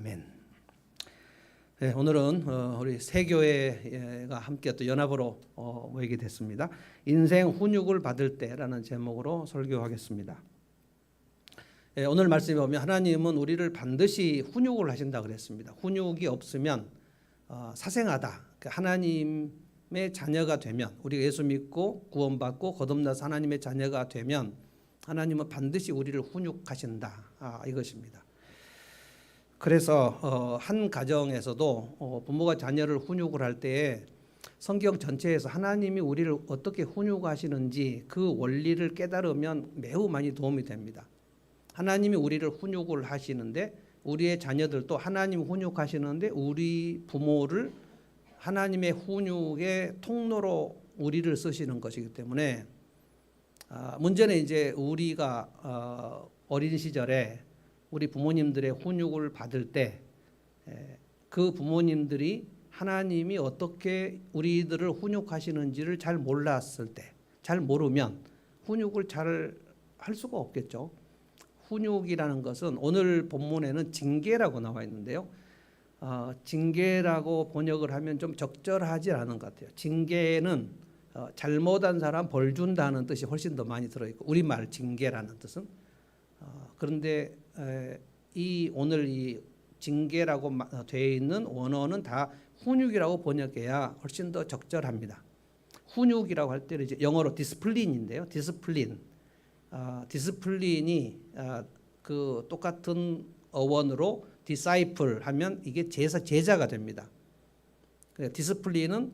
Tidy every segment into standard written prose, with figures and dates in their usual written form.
아멘. 네, 오늘은 우리 세 교회가 함께 또 연합으로 모이게 됐습니다. 인생 훈육을 받을 때라는 제목으로 설교하겠습니다. 네, 오늘 말씀에 보면 하나님은 우리를 반드시 훈육을 하신다 그랬습니다. 훈육이 없으면 사생하다. 하나님의 자녀가 되면, 우리가 예수 믿고 구원받고 거듭나서 하나님의 자녀가 되면 하나님은 반드시 우리를 훈육하신다. 이것입니다. 그래서 한 가정에서도 부모가 자녀를 훈육을 할 때에 성경 전체에서 하나님이 우리를 어떻게 훈육하시는지 그 원리를 깨달으면 매우 많이 도움이 됩니다. 하나님이 우리를 훈육을 하시는데 우리의 자녀들도 하나님 훈육하시는데 우리 부모를 하나님의 훈육의 통로로 우리를 쓰시는 것이기 때문에 문제는 이제 우리가 어린 시절에 우리 부모님들의 훈육을 받을 때 그 부모님들이 하나님이 어떻게 우리들을 훈육하시는지를 잘 몰랐을 때, 잘 모르면 훈육을 잘 할 수가 없겠죠. 훈육이라는 것은 오늘 본문에는 징계라고 나와 있는데요. 징계라고 번역을 하면 좀 적절하지 않은 것 같아요. 징계는 잘못한 사람 벌 준다는 뜻이 훨씬 더 많이 들어있고, 우리말 징계라는 뜻은 그런데 오늘 이 징계라고 되어 있는 원어는 다 훈육이라고 번역해야 훨씬 더 적절합니다. 훈육이라고 할 때는 이제 영어로 디스플린인데요. 디스플린이 그 똑같은 어원으로 disciple 하면 이게 제자가 됩니다. 디스플린은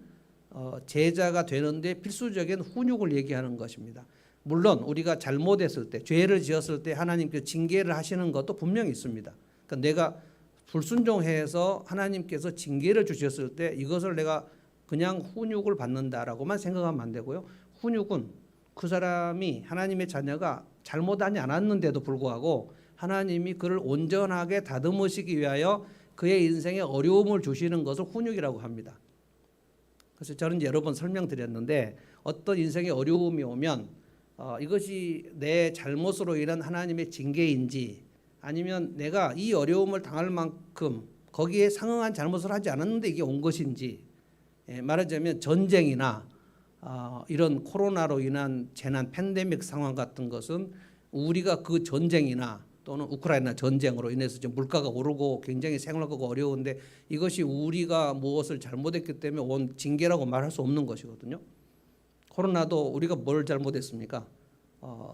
제자가 되는데 필수적인 훈육을 얘기하는 것입니다. 물론 우리가 잘못했을 때, 죄를 지었을 때 하나님께서 징계를 하시는 것도 분명히 있습니다. 그러니까 내가 불순종해서 하나님께서 징계를 주셨을 때 이것을 내가 그냥 훈육을 받는다라고만 생각하면 안 되고요. 훈육은 그 사람이 하나님의 자녀가 잘못하지 않았는데도 불구하고 하나님이 그를 온전하게 다듬으시기 위하여 그의 인생에 어려움을 주시는 것을 훈육이라고 합니다. 그래서 저는 여러 번 설명드렸는데 어떤 인생에 어려움이 오면 이것이 내 잘못으로 인한 하나님의 징계인지 아니면 내가 이 어려움을 당할 만큼 거기에 상응한 잘못을 하지 않았는데 이게 온 것인지, 말하자면 전쟁이나 이런 코로나로 인한 재난, 팬데믹 상황 같은 것은 우리가 그 전쟁이나 또는 우크라이나 전쟁으로 인해서 지금 물가가 오르고 굉장히 생활하기가 어려운데 이것이 우리가 무엇을 잘못했기 때문에 온 징계라고 말할 수 없는 것이거든요. 코로나도 우리가 뭘 잘못했습니까?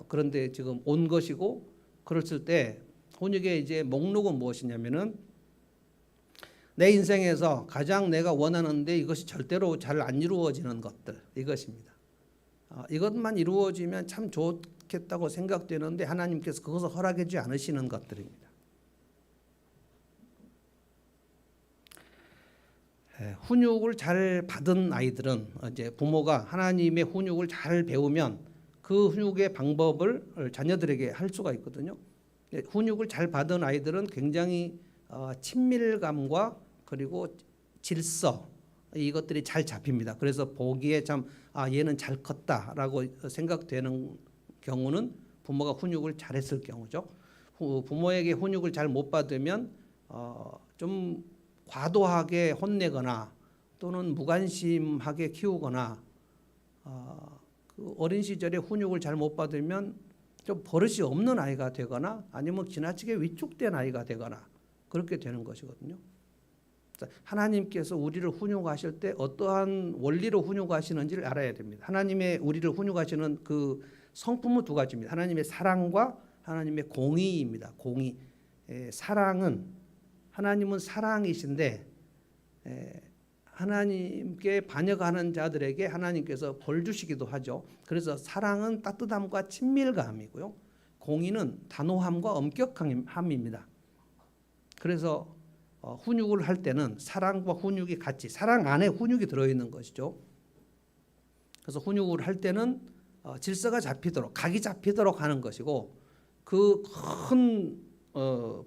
그런데 지금 온 것이고, 그랬을 때 훈육의 이제 목록은 무엇이냐면은 내 인생에서 가장 내가 원하는데 이것이 절대로 잘 안 이루어지는 것들, 이것입니다. 이것만 이루어지면 참 좋겠다고 생각되는데 하나님께서 그것을 허락해 주지 않으시는 것들입니다. 훈육을 잘 받은 아이들은 이제 부모가 하나님의 훈육을 잘 배우면 그 훈육의 방법을 자녀들에게 할 수가 있거든요. 훈육을 잘 받은 아이들은 굉장히 친밀감과 그리고 질서, 이것들이 잘 잡힙니다. 그래서 보기에 참 얘는 잘 컸다라고 생각되는 경우는 부모가 훈육을 잘했을 경우죠. 부모에게 훈육을 잘 못 받으면 좀 과도하게 혼내거나 또는 무관심하게 키우거나 그 어린 시절에 훈육을 잘 못 받으면 좀 버릇이 없는 아이가 되거나 아니면 지나치게 위축된 아이가 되거나 그렇게 되는 것이거든요. 하나님께서 우리를 훈육하실 때 어떠한 원리로 훈육하시는지를 알아야 됩니다. 하나님의 우리를 훈육하시는 그 성품은 두 가지입니다. 하나님의 사랑과 하나님의 공의입니다. 공의. 사랑은, 하나님은 사랑이신데 하나님께 반역하는 자들에게 하나님께서 벌 주시기도 하죠. 그래서 사랑은 따뜻함과 친밀감이고요. 공의는 단호함과 엄격함입니다. 그래서 훈육을 할 때는 사랑과 훈육이 같이, 사랑 안에 훈육이 들어있는 것이죠. 그래서 훈육을 할 때는 질서가 잡히도록, 각이 잡히도록 하는 것이고, 그 큰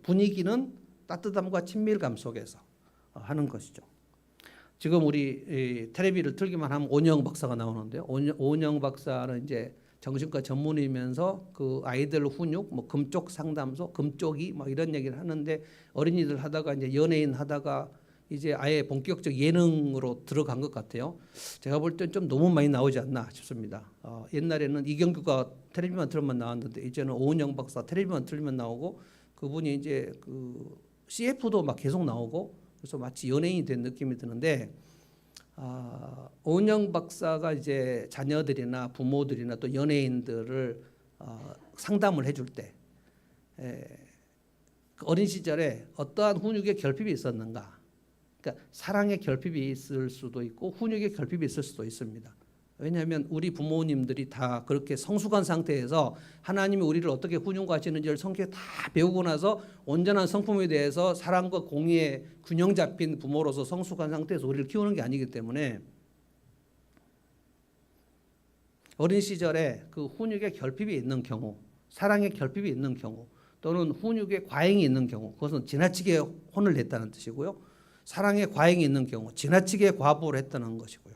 분위기는 따뜻함과 친밀감 속에서 하는 것이죠. 지금 우리 텔레비를 틀기만 하면 오은영 박사가 나오는데요. 오은영 박사는 이제 정신과 전문의면서 그 아이들 훈육, 뭐 금쪽 상담소, 금쪽이 뭐 이런 얘기를 하는데 어린이들 하다가 이제 연예인 하다가 이제 아예 본격적 예능으로 들어간 것 같아요. 제가 볼 땐 좀 너무 많이 나오지 않나 싶습니다. 옛날에는 이경규가 텔레비만 틀면 나왔는데 이제는 오은영 박사 텔레비만 틀면 나오고 그분이 이제 그 CF도 막 계속 나오고 그래서 마치 연예인이 된 느낌이 드는데 오은영 박사가 이제 자녀들이나 부모들이나 또 연예인들을 상담을 해줄 때 어린 시절에 어떠한 훈육의 결핍이 있었는가? 그러니까 사랑의 결핍이 있을 수도 있고 훈육의 결핍이 있을 수도 있습니다. 왜냐하면 우리 부모님들이 다 그렇게 성숙한 상태에서 하나님이 우리를 어떻게 훈육하시는지를 성경에 다 배우고 나서 온전한 성품에 대해서 사랑과 공의의 균형 잡힌 부모로서 성숙한 상태에서 우리를 키우는 게 아니기 때문에 어린 시절에 그 훈육의 결핍이 있는 경우, 사랑의 결핍이 있는 경우 또는 훈육의 과잉이 있는 경우 그것은 지나치게 혼을 냈다는 뜻이고요. 사랑의 과잉이 있는 경우 지나치게 과보를 했다는 것이고요.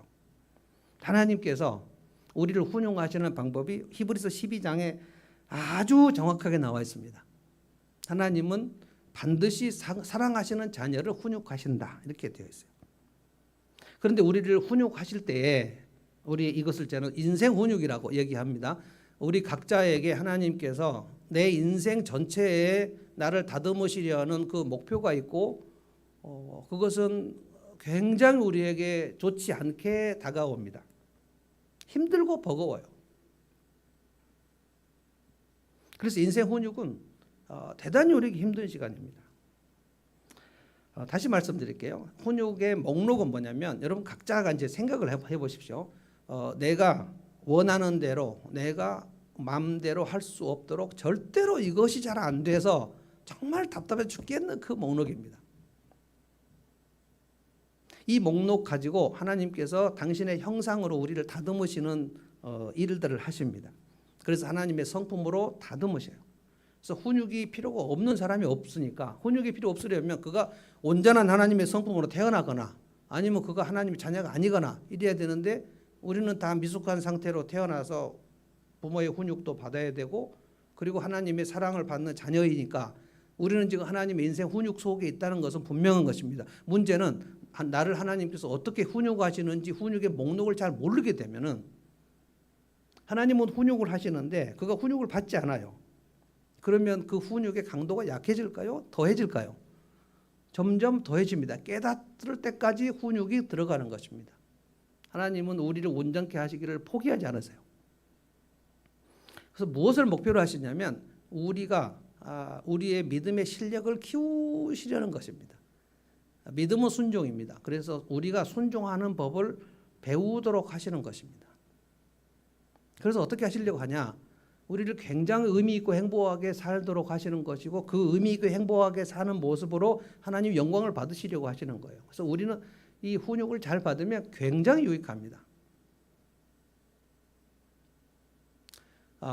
하나님께서 우리를 훈육하시는 방법이 히브리서 12장에 아주 정확하게 나와 있습니다. 하나님은 반드시 사랑하시는 자녀를 훈육하신다 이렇게 되어 있어요. 그런데 우리를 훈육하실 때에 우리 이것을 저는 인생 훈육이라고 얘기합니다. 우리 각자에게 하나님께서 내 인생 전체에 나를 다듬으시려는 그 목표가 있고 그것은 굉장히 우리에게 좋지 않게 다가옵니다. 힘들고 버거워요. 그래서 인생 훈육은 대단히 우리에게 힘든 시간입니다. 다시 말씀드릴게요. 훈육의 목록은 뭐냐면 여러분 각자가 이제 생각을 해보십시오. 내가 원하는 대로 내가 마음대로 할 수 없도록 절대로 이것이 잘 안 돼서 정말 답답해 죽겠는 그 목록입니다. 이 목록 가지고 하나님께서 당신의 형상으로 우리를 다듬으시는 일들을 하십니다. 그래서 하나님의 성품으로 다듬으셔요. 그래서 훈육이 필요가 없는 사람이 없으니까 훈육이 필요 없으려면 그가 온전한 하나님의 성품으로 태어나거나 아니면 그가 하나님의 자녀가 아니거나 이래야 되는데 우리는 다 미숙한 상태로 태어나서 부모의 훈육도 받아야 되고 그리고 하나님의 사랑을 받는 자녀이니까 우리는 지금 하나님의 인생 훈육 속에 있다는 것은 분명한 것입니다. 문제는 나를 하나님께서 어떻게 훈육하시는지 훈육의 목록을 잘 모르게 되면은 하나님은 훈육을 하시는데 그가 훈육을 받지 않아요. 그러면 그 훈육의 강도가 약해질까요? 더해질까요? 점점 더해집니다. 깨닫을 때까지 훈육이 들어가는 것입니다. 하나님은 우리를 온전케 하시기를 포기하지 않으세요. 그래서 무엇을 목표로 하시냐면 우리가 우리의 믿음의 실력을 키우시려는 것입니다. 믿음은 순종입니다. 그래서 우리가 순종하는 법을 배우도록 하시는 것입니다. 그래서 어떻게 하시려고 하냐? 우리를 굉장히 의미 있고 행복하게 살도록 하시는 것이고 그 의미 있고 행복하게 사는 모습으로 하나님 영광을 받으시려고 하시는 거예요. 그래서 우리는 이 훈육을 잘 받으면 굉장히 유익합니다.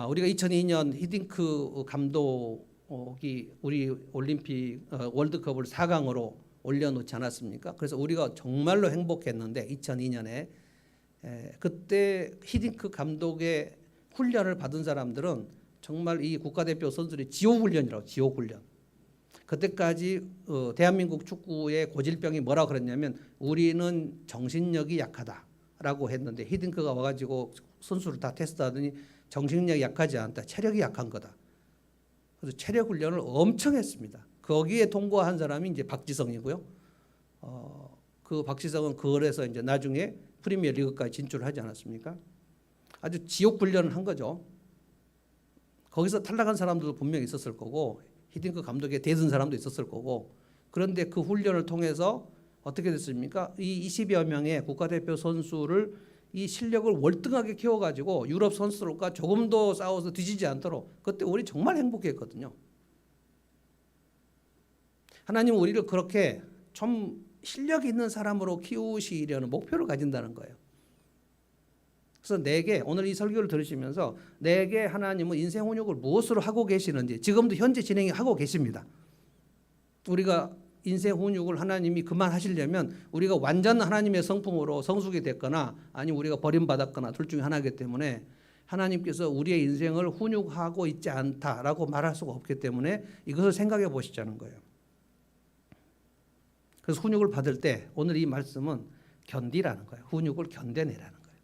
우리가 2002년 히딩크 감독이 우리 올림픽 월드컵을 4강으로 올려놓지 않았습니까? 그래서 우리가 정말로 행복했는데 2002년에 그때 히딩크 감독의 훈련을 받은 사람들은 정말 이 국가대표 선수들이 지옥훈련이라고 지옥훈련. 그때까지 대한민국 축구의 고질병이 뭐라고 그랬냐면 우리는 정신력이 약하다라고 했는데 히딩크가 와가지고 선수를 다 테스트하더니 정신력이 약하지 않다. 체력이 약한 거다. 그래서 체력 훈련을 엄청 했습니다. 거기에 통과한 사람이 이제 박지성이고요. 그 박지성은 그래서 이제 나중에 프리미어 리그까지 진출하지 않았습니까? 아주 지옥 훈련을 한 거죠. 거기서 탈락한 사람들도 분명히 있었을 거고 히딩크 감독에 대든 사람도 있었을 거고 그런데 그 훈련을 통해서 어떻게 됐습니까? 이 20여 명의 국가대표 선수를 이 실력을 월등하게 키워가지고 유럽 선수들과 조금도 싸워서 뒤지지 않도록 그때 우리 정말 행복했거든요. 하나님은 우리를 그렇게 좀 실력 있는 사람으로 키우시려는 목표를 가진다는 거예요. 그래서 내게 오늘 이 설교를 들으시면서 내게 하나님은 인생 훈육을 무엇으로 하고 계시는지 지금도 현재 진행하고 계십니다. 우리가 인생 훈육을 하나님이 그만하시려면 우리가 완전 하나님의 성품으로 성숙이 됐거나 아니면 우리가 버림받았거나 둘 중에 하나이기 때문에 하나님께서 우리의 인생을 훈육하고 있지 않다라고 말할 수가 없기 때문에 이것을 생각해 보시자는 거예요. 그래서 훈육을 받을 때 오늘 이 말씀은 견디라는 거예요. 훈육을 견뎌내라는 거예요.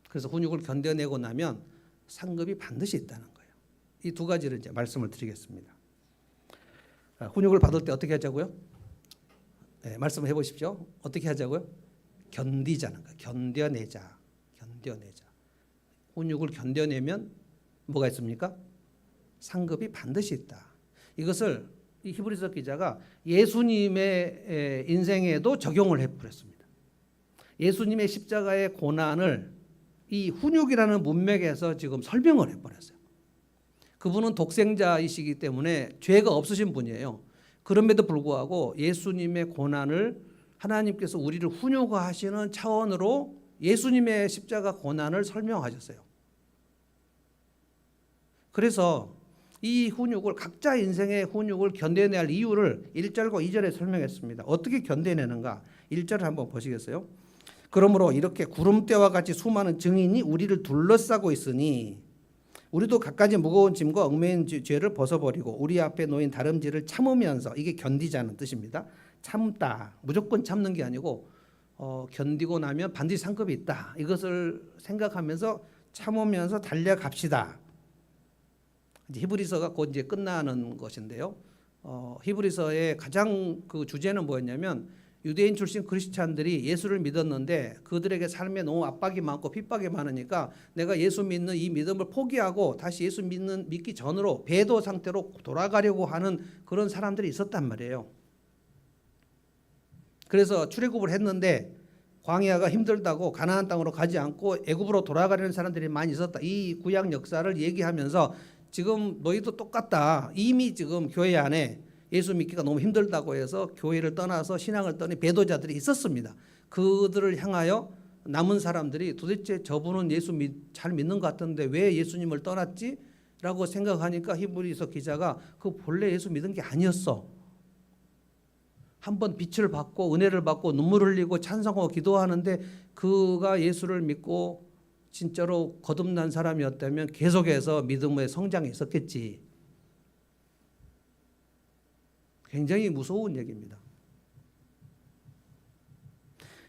그래서 훈육을 견뎌내고 나면 상급이 반드시 있다는 거예요. 이 두 가지를 이제 말씀을 드리겠습니다. 훈육을 받을 때 어떻게 하자고요? 네, 말씀을 해보십시오. 어떻게 하자고요? 견디자는 거예요. 견뎌내자. 견뎌내자. 훈육을 견뎌내면 뭐가 있습니까? 상급이 반드시 있다. 이것을 이 히브리서 기자가 예수님의 인생에도 적용을 해버렸습니다. 예수님의 십자가의 고난을 이 훈육이라는 문맥에서 지금 설명을 해버렸어요. 그분은 독생자이시기 때문에 죄가 없으신 분이에요. 그럼에도 불구하고 예수님의 고난을 하나님께서 우리를 훈육하시는 차원으로 예수님의 십자가 고난을 설명하셨어요. 그래서 이 훈육을 각자 인생의 훈육을 견뎌내야 할 이유를 1절과 2절에 설명했습니다. 어떻게 견뎌내는가? 1절을 한번 보시겠어요? 그러므로 이렇게 구름대와 같이 수많은 증인이 우리를 둘러싸고 있으니 우리도 갖가지 무거운 짐과 얽매인 죄를 벗어버리고 우리 앞에 놓인 다름질을 참으면서, 이게 견디자는 뜻입니다. 참다. 무조건 참는 게 아니고 견디고 나면 반드시 상급이 있다. 이것을 생각하면서 참으면서 달려갑시다. 히브리서가 곧 이제 끝나는 것인데요. 히브리서의 가장 그 주제는 뭐였냐면 유대인 출신 크리스찬들이 예수를 믿었는데 그들에게 삶에 너무 압박이 많고 핍박이 많으니까 내가 예수 믿는 이 믿음을 포기하고 다시 예수 믿기 전으로 배도 상태로 돌아가려고 하는 그런 사람들이 있었단 말이에요. 그래서 출애굽을 했는데 광야가 힘들다고 가나안 땅으로 가지 않고 애굽으로 돌아가려는 사람들이 많이 있었다. 이 구약 역사를 얘기하면서 지금 너희도 똑같다. 이미 지금 교회 안에 예수 믿기가 너무 힘들다고 해서 교회를 떠나서 신앙을 떠는 배도자들이 있었습니다. 그들을 향하여 남은 사람들이 도대체 저분은 예수 잘 믿는 것 같은데 왜 예수님을 떠났지? 라고 생각하니까 히브리서 기자가 그 본래 예수 믿은 게 아니었어. 한번 빛을 받고 은혜를 받고 눈물을 흘리고 찬송하고 기도하는데 그가 예수를 믿고 진짜로 거듭난 사람이었다면 계속해서 믿음의 성장이 있었겠지. 굉장히 무서운 얘기입니다.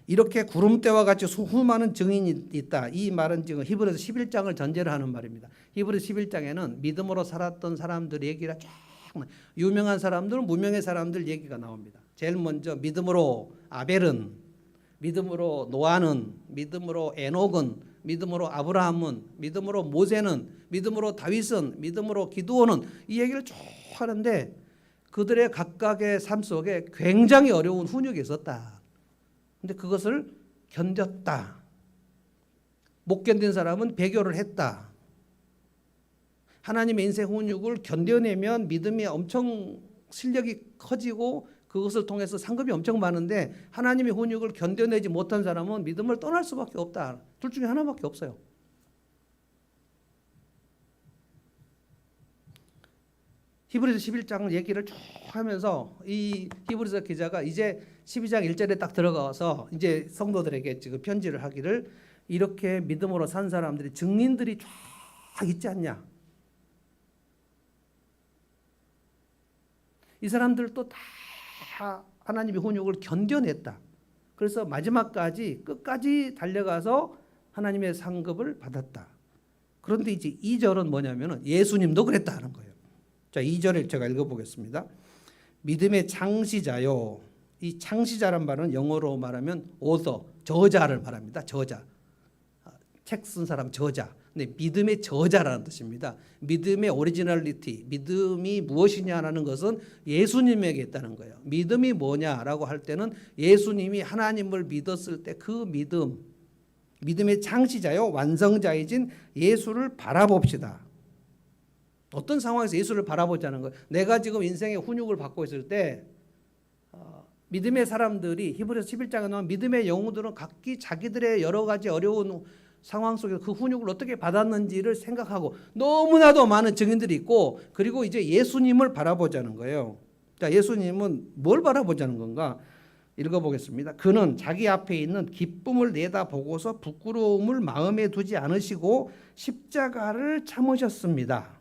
이렇게 구름대와 같이 수많은 증인이 있다. 이 말은 지금 히브리서 11장을 전제로 하는 말입니다. 히브리서 11장에는 믿음으로 살았던 사람들 얘기가 쫙 유명한 사람들, 무명의 사람들 얘기가 나옵니다. 제일 먼저 믿음으로 아벨은, 믿음으로 노아는, 믿음으로 에녹은, 믿음으로 아브라함은, 믿음으로 모세는, 믿음으로 다윗은, 믿음으로 기드온은, 이 얘기를 쭉 하는데 그들의 각각의 삶 속에 굉장히 어려운 훈육이 있었다. 근데 그것을 견뎠다. 못 견딘 사람은 배교를 했다. 하나님의 인생 훈육을 견뎌내면 믿음이 엄청 실력이 커지고 그것을 통해서 상급이 엄청 많은데 하나님의 훈육을 견뎌내지 못한 사람은 믿음을 떠날 수밖에 없다. 둘 중에 하나밖에 없어요. 히브리서 11장 얘기를 쭉 하면서 이 히브리서 기자가 이제 12장 1절에 딱 들어가서 이제 성도들에게 지금 편지를 하기를, 이렇게 믿음으로 산 사람들이 증인들이 쫙 있지 않냐. 이 사람들도 다 하나님의 훈육을 견뎌냈다. 그래서 마지막까지 끝까지 달려가서 하나님의 상급을 받았다. 그런데 이제 2절은 뭐냐면은 예수님도 그랬다는 거예요. 자, 2절을 제가 읽어보겠습니다. 믿음의 창시자요. 이 창시자란 말은 영어로 말하면 author, 저자를 말합니다. 저자. 책 쓴 사람 저자. 근데 믿음의 저자라는 뜻입니다. 믿음의 오리지널리티, 믿음이 무엇이냐라는 것은 예수님에게 있다는 거예요. 믿음이 뭐냐라고 할 때는 예수님이 하나님을 믿었을 때 그 믿음, 믿음의 창시자요 완성자이신 예수를 바라봅시다. 어떤 상황에서 예수를 바라보자는 거예요. 내가 지금 인생의 훈육을 받고 있을 때 믿음의 사람들이 히브리서 11장에 나온 믿음의 영웅들은 각기 자기들의 여러 가지 어려운 상황 속에서 그 훈육을 어떻게 받았는지를 생각하고 너무나도 많은 증인들이 있고, 그리고 이제 예수님을 바라보자는 거예요. 자, 예수님은 뭘 바라보자는 건가? 읽어보겠습니다. 그는 자기 앞에 있는 기쁨을 내다보고서 부끄러움을 마음에 두지 않으시고 십자가를 참으셨습니다.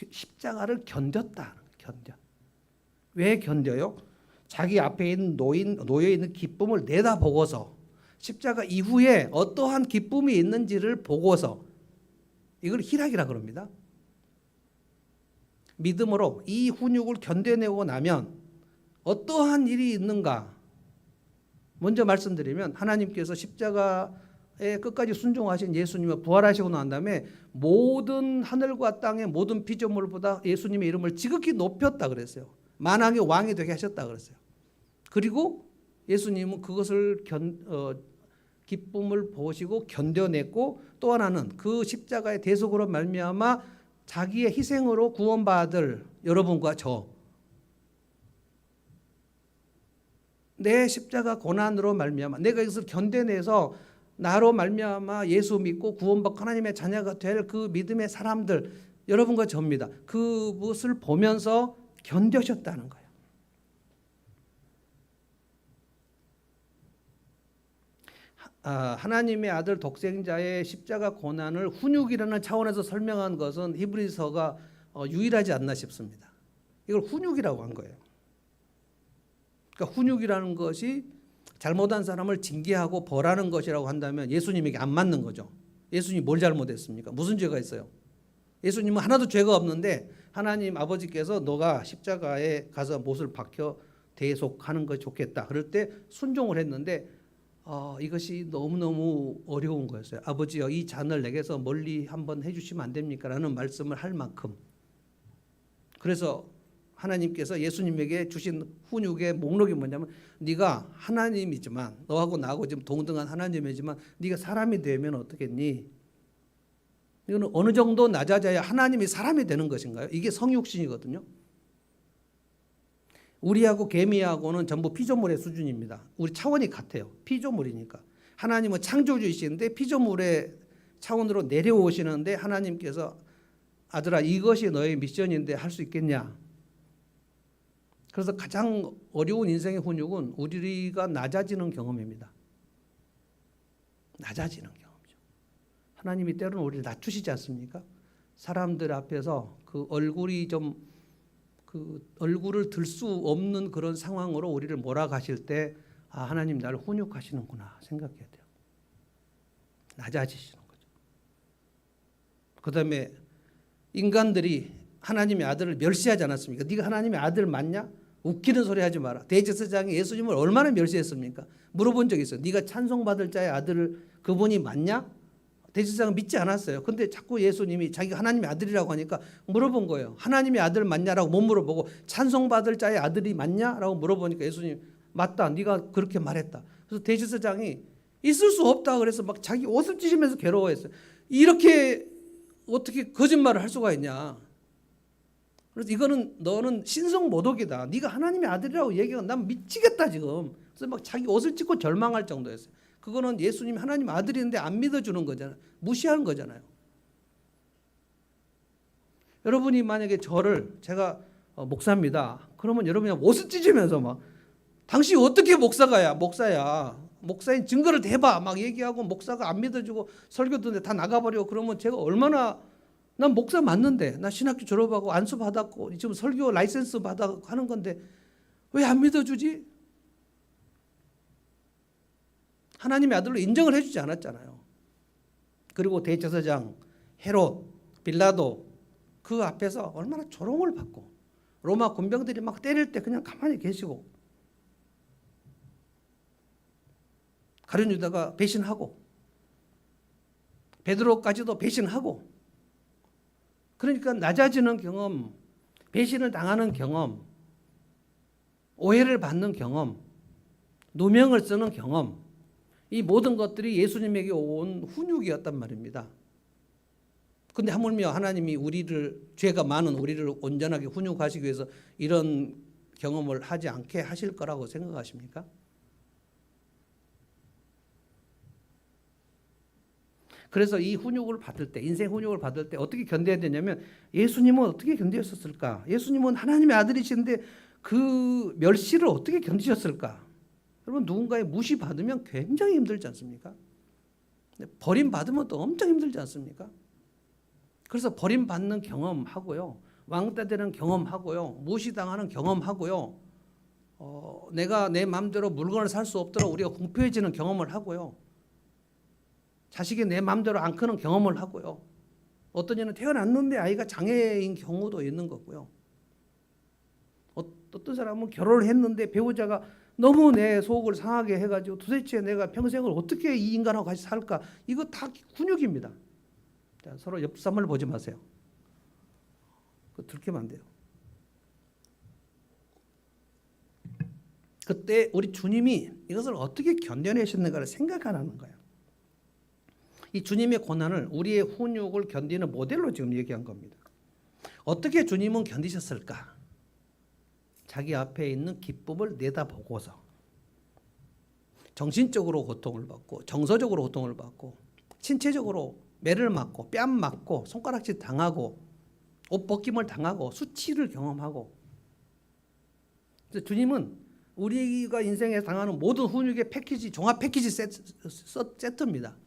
십자가를 견뎠다. 왜 견뎌요? 자기 앞에 있는 놓여 있는 기쁨을 내다보고서, 십자가 이후에 어떠한 기쁨이 있는지를 보고서, 이걸 희락이라 그럽니다. 믿음으로 이 훈육을 견뎌내고 나면 어떠한 일이 있는가? 먼저 말씀드리면, 하나님께서 십자가에 끝까지 순종하신 예수님을 부활하시고 난 다음에 모든 하늘과 땅의 모든 피조물보다 예수님의 이름을 지극히 높였다 그랬어요. 만왕의 왕이 되게 하셨다 그랬어요. 그리고 예수님은 그것을 기쁨을 보시고 견뎌냈고, 또 하나는 그 십자가의 대속으로 말미암아 자기의 희생으로 구원받을 여러분과 저, 내 십자가 고난으로 말미암아 내가 이것을 견뎌내서 나로 말미암아 예수 믿고 구원받고 하나님의 자녀가 될 그 믿음의 사람들, 여러분과 저입니다. 그것을 보면서 견뎌셨다는 거예요. 하나님의 아들 독생자의 십자가 고난을 훈육이라는 차원에서 설명한 것은 히브리서가 유일하지 않나 싶습니다. 이걸 훈육이라고 한 거예요. 그러니까 훈육이라는 것이 잘못한 사람을 징계하고 벌하는 것이라고 한다면 예수님에게 안 맞는 거죠. 예수님이 뭘 잘못했습니까? 무슨 죄가 있어요? 예수님은 하나도 죄가 없는데 하나님 아버지께서 너가 십자가에 가서 못을 박혀 대속하는 것이 좋겠다. 그럴 때 순종을 했는데 이것이 너무너무 어려운 거였어요. 아버지여, 이 잔을 내게서 멀리 한번 해주시면 안 됩니까? 라는 말씀을 할 만큼. 그래서 하나님께서 예수님에게 주신 훈육의 목록이 뭐냐면, 네가 하나님이지만, 너하고 나하고 지금 동등한 하나님이지만 네가 사람이 되면 어떻겠니? 이거는 어느 정도 낮아져야 하나님이 사람이 되는 것인가요? 이게 성육신이거든요. 우리하고 개미하고는 전부 피조물의 수준입니다. 우리 차원이 같아요. 피조물이니까. 하나님은 창조주이신데 피조물의 차원으로 내려오시는데 하나님께서 아들아, 이것이 너의 미션인데 할 수 있겠냐? 그래서 가장 어려운 인생의 훈육은 우리가 낮아지는 경험입니다. 낮아지는 경험이죠. 하나님이 때로는 우리를 낮추시지 않습니까? 사람들 앞에서 그 얼굴이 좀 얼굴을 들 수 없는 그런 상황으로 우리를 몰아가실 때, 하나님 나를 훈육하시는구나 생각해야 돼요. 낮아지시는 거죠. 그 다음에 인간들이 하나님의 아들을 멸시하지 않았습니까? 네가 하나님의 아들 맞냐? 웃기는 소리 하지 마라. 대제사장이 예수님을 얼마나 멸시했습니까? 물어본 적이 있어요. 네가 찬송받을 자의 아들을 그분이 맞냐? 대제사장은 믿지 않았어요. 근데 자꾸 예수님이 자기가 하나님의 아들이라고 하니까 물어본 거예요. 하나님의 아들 맞냐라고 못 물어보고 찬송받을 자의 아들이 맞냐라고 물어보니까 예수님 맞다. 네가 그렇게 말했다. 그래서 대제사장이 있을 수 없다 그래서 막 자기 옷을 찢으면서 괴로워했어요. 이렇게 어떻게 거짓말을 할 수가 있냐. 그래서 이거는 너는 신성모독이다. 네가 하나님의 아들이라고 얘기하면 난 미치겠다 지금. 그래서 막 자기 옷을 찢고 절망할 정도였어요. 그거는 예수님이 하나님 아들인데 안 믿어주는 거잖아요. 무시하는 거잖아요. 여러분이 만약에 제가 목사입니다. 그러면 여러분이 옷을 찢으면서 막 당신 어떻게 목사야? 목사인 증거를 대봐 막 얘기하고 목사가 안 믿어주고 설교 듣는데 다 나가버리고 그러면 제가 얼마나, 난 목사 맞는데 나 신학교 졸업하고 안수 받았고 지금 설교 라이센스 받아 하는 건데 왜 안 믿어주지? 하나님의 아들로 인정을 해주지 않았잖아요. 그리고 대제사장 헤롯, 빌라도 그 앞에서 얼마나 조롱을 받고 로마 군병들이 막 때릴 때 그냥 가만히 계시고 가룟 유다가 배신하고 베드로까지도 배신하고, 그러니까 낮아지는 경험, 배신을 당하는 경험, 오해를 받는 경험, 누명을 쓰는 경험, 이 모든 것들이 예수님에게 온 훈육이었단 말입니다. 그런데 하물며 하나님이 죄가 많은 우리를 온전하게 훈육하시기 위해서 이런 경험을 하지 않게 하실 거라고 생각하십니까? 그래서 이 훈육을 받을 때, 인생 훈육을 받을 때 어떻게 견뎌야 되냐면, 예수님은 어떻게 견디셨을까? 예수님은 하나님의 아들이신데 그 멸시를 어떻게 견디셨을까? 여러분 누군가의 무시받으면 굉장히 힘들지 않습니까? 버림받으면 또 엄청 힘들지 않습니까? 그래서 버림받는 경험하고요. 왕따 되는 경험하고요. 무시당하는 경험하고요. 내가 내 마음대로 물건을 살 수 없도록 우리가 공포해지는 경험을 하고요. 자식이 내 마음대로 안 크는 경험을 하고요. 어떤 이는 태어났는데 아이가 장애인 경우도 있는 거고요. 어떤 사람은 결혼을 했는데 배우자가 너무 내 속을 상하게 해가지고 도대체 내가 평생을 어떻게 이 인간하고 같이 살까? 이거 다 훈육입니다. 자, 서로 옆 사람을 보지 마세요. 그거 들키면 안 돼요. 그때 우리 주님이 이것을 어떻게 견뎌내셨는가를 생각 안 하는 거예요. 이 주님의 고난을 우리의 훈육을 견디는 모델로 지금 얘기한 겁니다. 어떻게 주님은 견디셨을까? 자기 앞에 있는 기쁨을 내다보고서 정신적으로 고통을 받고 정서적으로 고통을 받고 신체적으로 매를 맞고 뺨 맞고 손가락질 당하고 옷 벗김을 당하고 수치를 경험하고, 그래서 주님은 우리가 인생에 당하는 모든 훈육의 패키지, 종합 패키지 세트입니다.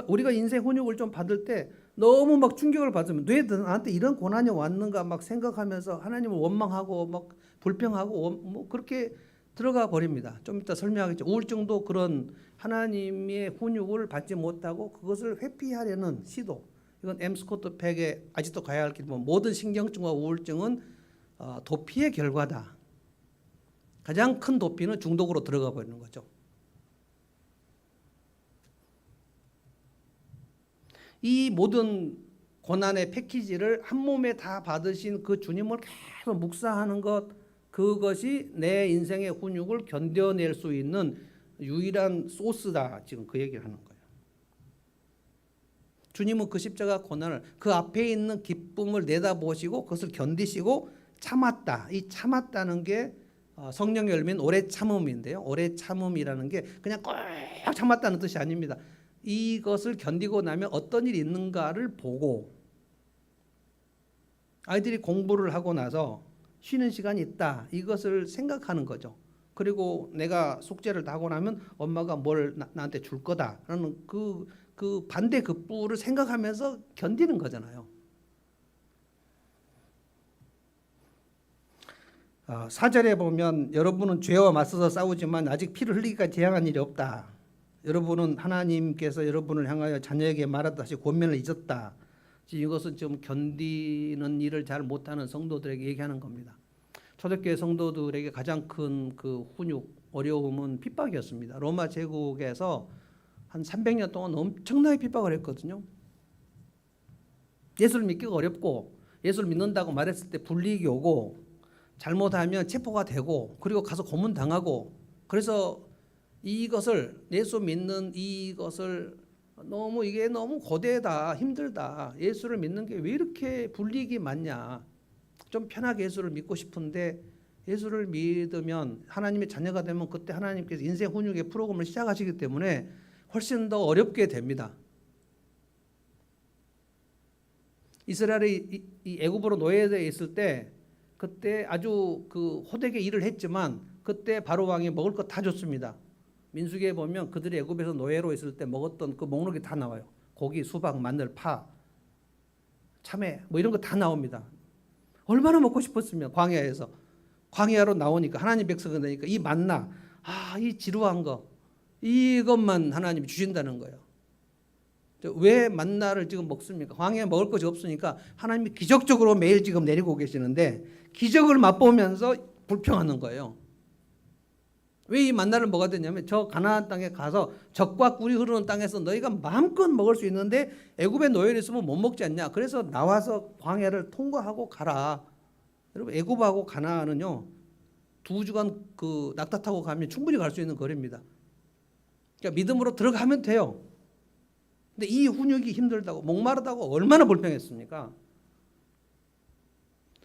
우리가 인생 훈육을 좀 받을 때 너무 막 충격을 받으면 왜 나한테 이런 고난이 왔는가 막 생각하면서 하나님을 원망하고 막 불평하고 뭐 그렇게 들어가 버립니다. 좀 이따 설명하겠죠. 우울증도 그런 하나님의 훈육을 받지 못하고 그것을 회피하려는 시도. 이건 M 스코트 팩에 아직도 가야 할 길 보면 모든 신경증과 우울증은 도피의 결과다. 가장 큰 도피는 중독으로 들어가 버리는 거죠. 이 모든 고난의 패키지를 한 몸에 다 받으신 그 주님을 계속 묵상하는 것, 그것이 내 인생의 훈육을 견뎌낼 수 있는 유일한 소스다. 지금 그 얘기를 하는 거예요. 주님은 그 십자가 고난을, 그 앞에 있는 기쁨을 내다보시고 그것을 견디시고 참았다. 이 참았다는 게 성령 열매는 오래 참음인데요. 오래 참음이라는 게 그냥 꼭 참았다는 뜻이 아닙니다. 이것을 견디고 나면 어떤 일이 있는가를 보고, 아이들이 공부를 하고 나서 쉬는 시간이 있다, 이것을 생각하는 거죠. 그리고 내가 숙제를 다 하고 나면 엄마가 뭘 나한테 줄 거다라는 그 반대 급부를 생각하면서 견디는 거잖아요. 4절에 보면 여러분은 죄와 맞서서 싸우지만 아직 피를 흘리기까지 재앙한 일이 없다. 여러분은 하나님께서 여러분을 향하여 자녀에게 말하다시 권면을 잊었다. 이것은 좀 견디는 일을 잘 못하는 성도들에게 얘기하는 겁니다. 초대교회 성도들에게 가장 큰 그 훈육, 어려움은 핍박이었습니다. 로마 제국에서 한 300년 동안 엄청나게 핍박을 했거든요. 예수를 믿기가 어렵고, 예수를 믿는다고 말했을 때 불이익이 오고, 잘못하면 체포가 되고, 그리고 가서 고문당하고, 그래서 이것을, 예수 믿는 이것을 이게 너무 고되다, 힘들다, 예수를 믿는 게 왜 이렇게 불이익이 많냐, 좀 편하게 예수를 믿고 싶은데, 예수를 믿으면 하나님의 자녀가 되면 그때 하나님께서 인생 훈육의 프로그램을 시작하시기 때문에 훨씬 더 어렵게 됩니다. 이스라엘이 이 애굽으로 노예되어 있을 때 그때 아주 그 호되게 일을 했지만 그때 바로 왕이 먹을 거 다 줬습니다. 민수기에 보면 그들이 애굽에서 노예로 있을 때 먹었던 그 목록이 다 나와요. 고기, 수박, 마늘, 파, 참외 뭐 이런 거 다 나옵니다. 얼마나 먹고 싶었으면 광야에서. 광야로 나오니까 하나님 백성이 되니까 이 만나, 이 지루한 거, 이것만 하나님이 주신다는 거예요. 왜 만나를 지금 먹습니까? 광야에 먹을 것이 없으니까 하나님이 기적적으로 매일 지금 내리고 계시는데 기적을 맛보면서 불평하는 거예요. 왜 이 만나를 먹어야 되냐면 저 가나안 땅에 가서 젖과 꿀이 흐르는 땅에서 너희가 마음껏 먹을 수 있는데 애굽에 노예로 있으면 못 먹지 않냐. 그래서 나와서 광야를 통과하고 가라. 여러분, 애굽하고 가나안은요 2주간 그 낙타 타고 가면 충분히 갈 수 있는 거리입니다. 그러니까 믿음으로 들어가면 돼요. 근데 이 훈육이 힘들다고, 목마르다고 얼마나 불평했습니까?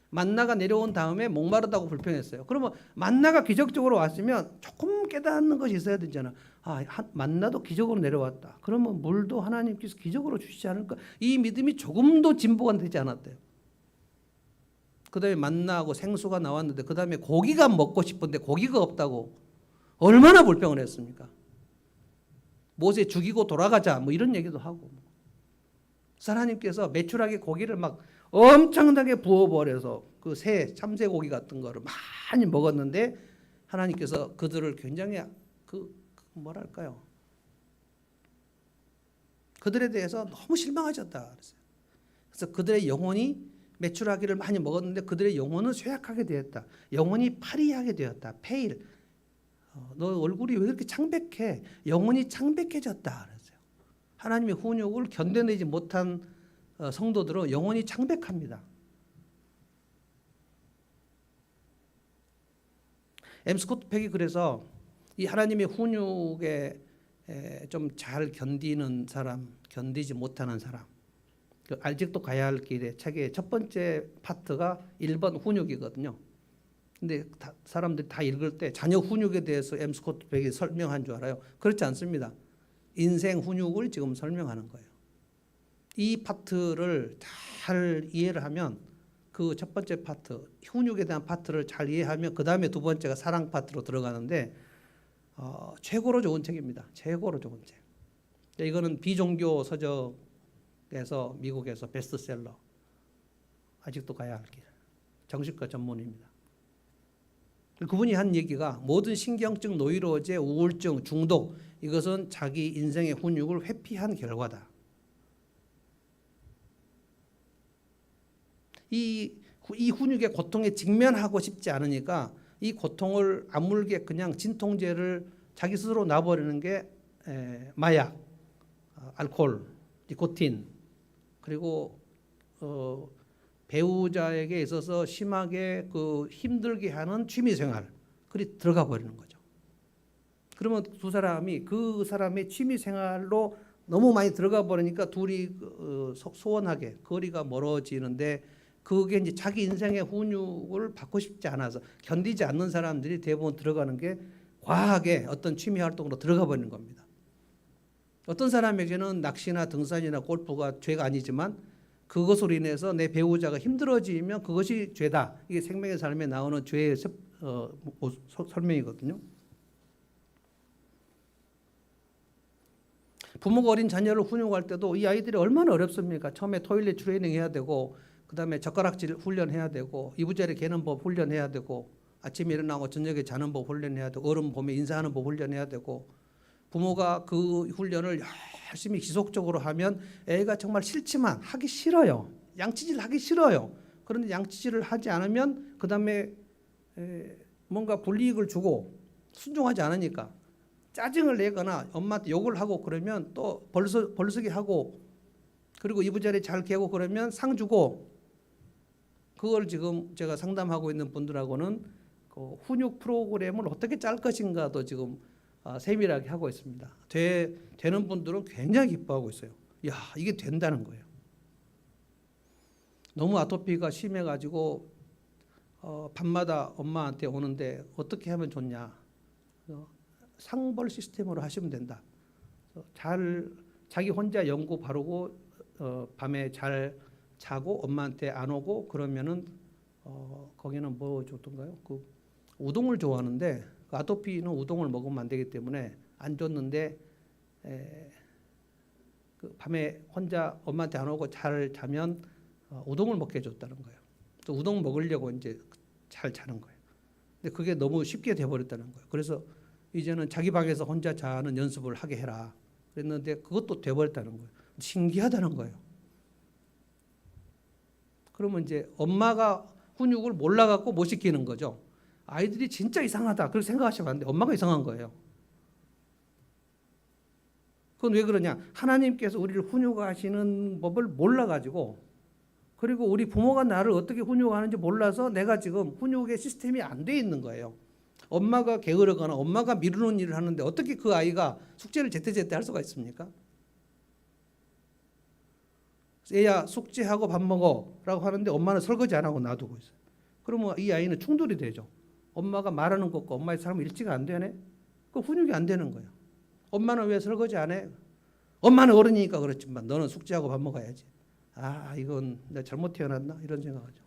만나가 내려온 다음에 목마르다고 불평했어요. 그러면 만나가 기적적으로 왔으면 조금 깨닫는 것이 있어야 되잖아. 만나도 기적으로 내려왔다. 그러면 물도 하나님께서 기적으로 주시지 않을까? 이 믿음이 조금도 진보가 되지 않았대요. 그다음에 만나고 생수가 나왔는데 그다음에 고기가 먹고 싶은데 고기가 없다고 얼마나 불평을 했습니까? 모세 죽이고 돌아가자 뭐 이런 얘기도 하고. 하나님께서 매출하게 고기를 막 엄청나게 부어버려서 그 참새 고기 같은 거를 많이 먹었는데 하나님께서 그들을 굉장히 뭐랄까요? 그들에 대해서 너무 실망하셨다 그랬어요. 그래서 그들의 영혼이 매출하기를 많이 먹었는데 그들의 영혼은 쇠약하게 되었다. 영혼이 파리하게 되었다. 페일. 너 얼굴이 왜 이렇게 창백해? 영혼이 창백해졌다 그랬어요. 하나님의 훈육을 견뎌내지 못한 성도들은 영혼이 창백합니다. 스코트 팩이 그래서 이 하나님의 훈육에 좀 잘 견디는 사람, 견디지 못하는 사람, 아직도 가야 할 길의 책의 첫 번째 파트가 1번 훈육이거든요. 근데 사람들이 다 읽을 때 자녀 훈육에 대해서 스코트 팩이 설명한 줄 알아요. 그렇지 않습니다. 인생 훈육을 지금 설명하는 거예요. 이 파트를 잘 이해를 하면 그 첫 번째 파트, 훈육에 대한 파트를 잘 이해하면 그 다음에 두 번째가 사랑 파트로 들어가는데 최고로 좋은 책입니다. 최고로 좋은 책. 이거는 비종교 서적에서 미국에서 베스트셀러. 아직도 가야 할 길. 정신과 전문입니다. 그분이 한 얘기가 모든 신경증, 노이로제, 우울증, 중독 이것은 자기 인생의 훈육을 회피한 결과다. 이 훈육의 고통에 직면하고 싶지 않으니까 이 고통을 아물게 그냥 진통제를 자기 스스로 놔버리는 게 마약, 알코올, 니코틴 그리고 배우자에게 있어서 심하게 힘들게 하는 취미생활 그리 들어가 버리는 거죠. 그러면 두 사람이 그 사람의 취미생활로 너무 많이 들어가 버리니까 둘이 소원하게 거리가 멀어지는데 그게 이제 자기 인생의 훈육을 받고 싶지 않아서 견디지 않는 사람들이 대부분 들어가는 게 과하게 어떤 취미 활동으로 들어가 버리는 겁니다. 어떤 사람에게는 낚시나 등산이나 골프가 죄가 아니지만 그것으로 인해서 내 배우자가 힘들어지면 그것이 죄다. 이게 생명의 삶에 나오는 죄의 설명이거든요. 부모가 어린 자녀를 훈육할 때도 이 아이들이 얼마나 어렵습니까? 처음에 토일렛 트레이닝 해야 되고 그다음에 젓가락질 훈련해야 되고 이부자리 개는 법 훈련해야 되고 아침에 일어나고 저녁에 자는 법 훈련해야 되고 어른 보면 인사하는 법 훈련해야 되고 부모가 그 훈련을 열심히 지속적으로 하면 애가 정말 싫지만 하기 싫어요. 양치질 하기 싫어요. 그런데 양치질을 하지 않으면 그다음에 뭔가 불이익을 주고 순종하지 않으니까 짜증을 내거나 엄마한테 욕을 하고 그러면 또 벌쓰기 하고 그리고 이부자리 잘 개고 그러면 상 주고 그걸 지금 제가 상담하고 있는 분들하고는 그 훈육 프로그램을 어떻게 짤 것인가도 지금 세밀하게 하고 있습니다. 되는 분들은 굉장히 기뻐하고 있어요. 야, 이게 된다는 거예요. 너무 아토피가 심해가지고 밤마다 엄마한테 오는데 어떻게 하면 좋냐. 상벌 시스템으로 하시면 된다. 자기 혼자 연고 바르고 밤에 잘 자고 엄마한테 안 오고 그러면은 거기는 뭐 줬던가요? 그 우동을 좋아하는데 그 아토피는 우동을 먹으면 안 되기 때문에 안 줬는데 그 밤에 혼자 엄마한테 안 오고 잘 자면 우동을 먹게 해줬다는 거예요. 또 우동 먹으려고 이제 잘 자는 거예요. 근데 그게 너무 쉽게 돼버렸다는 거예요. 그래서 이제는 자기 방에서 혼자 자는 연습을 하게 해라. 그랬는데 그것도 돼버렸다는 거예요. 신기하다는 거예요. 그러면 이제 엄마가 훈육을 몰라갖고 못 시키는 거죠. 아이들이 진짜 이상하다. 그렇게 생각하시면 안 돼. 엄마가 이상한 거예요. 그건 왜 그러냐? 하나님께서 우리를 훈육하시는 법을 몰라가지고 그리고 우리 부모가 나를 어떻게 훈육하는지 몰라서 내가 지금 훈육의 시스템이 안 돼 있는 거예요. 엄마가 게으르거나 엄마가 미루는 일을 하는데 어떻게 그 아이가 숙제를 제때제때 할 수가 있습니까? 얘야 숙제하고 밥 먹어 라고 하는데 엄마는 설거지 안 하고 놔두고 있어요. 그러면 이 아이는 충돌이 되죠. 엄마가 말하는 것과 엄마의 삶은 일치가 안 되네. 그 훈육이 안 되는 거예요. 엄마는 왜 설거지 안 해? 엄마는 어른이니까 그렇지만 너는 숙제하고 밥 먹어야지. 아, 이건 내가 잘못 태어났나? 이런 생각하죠.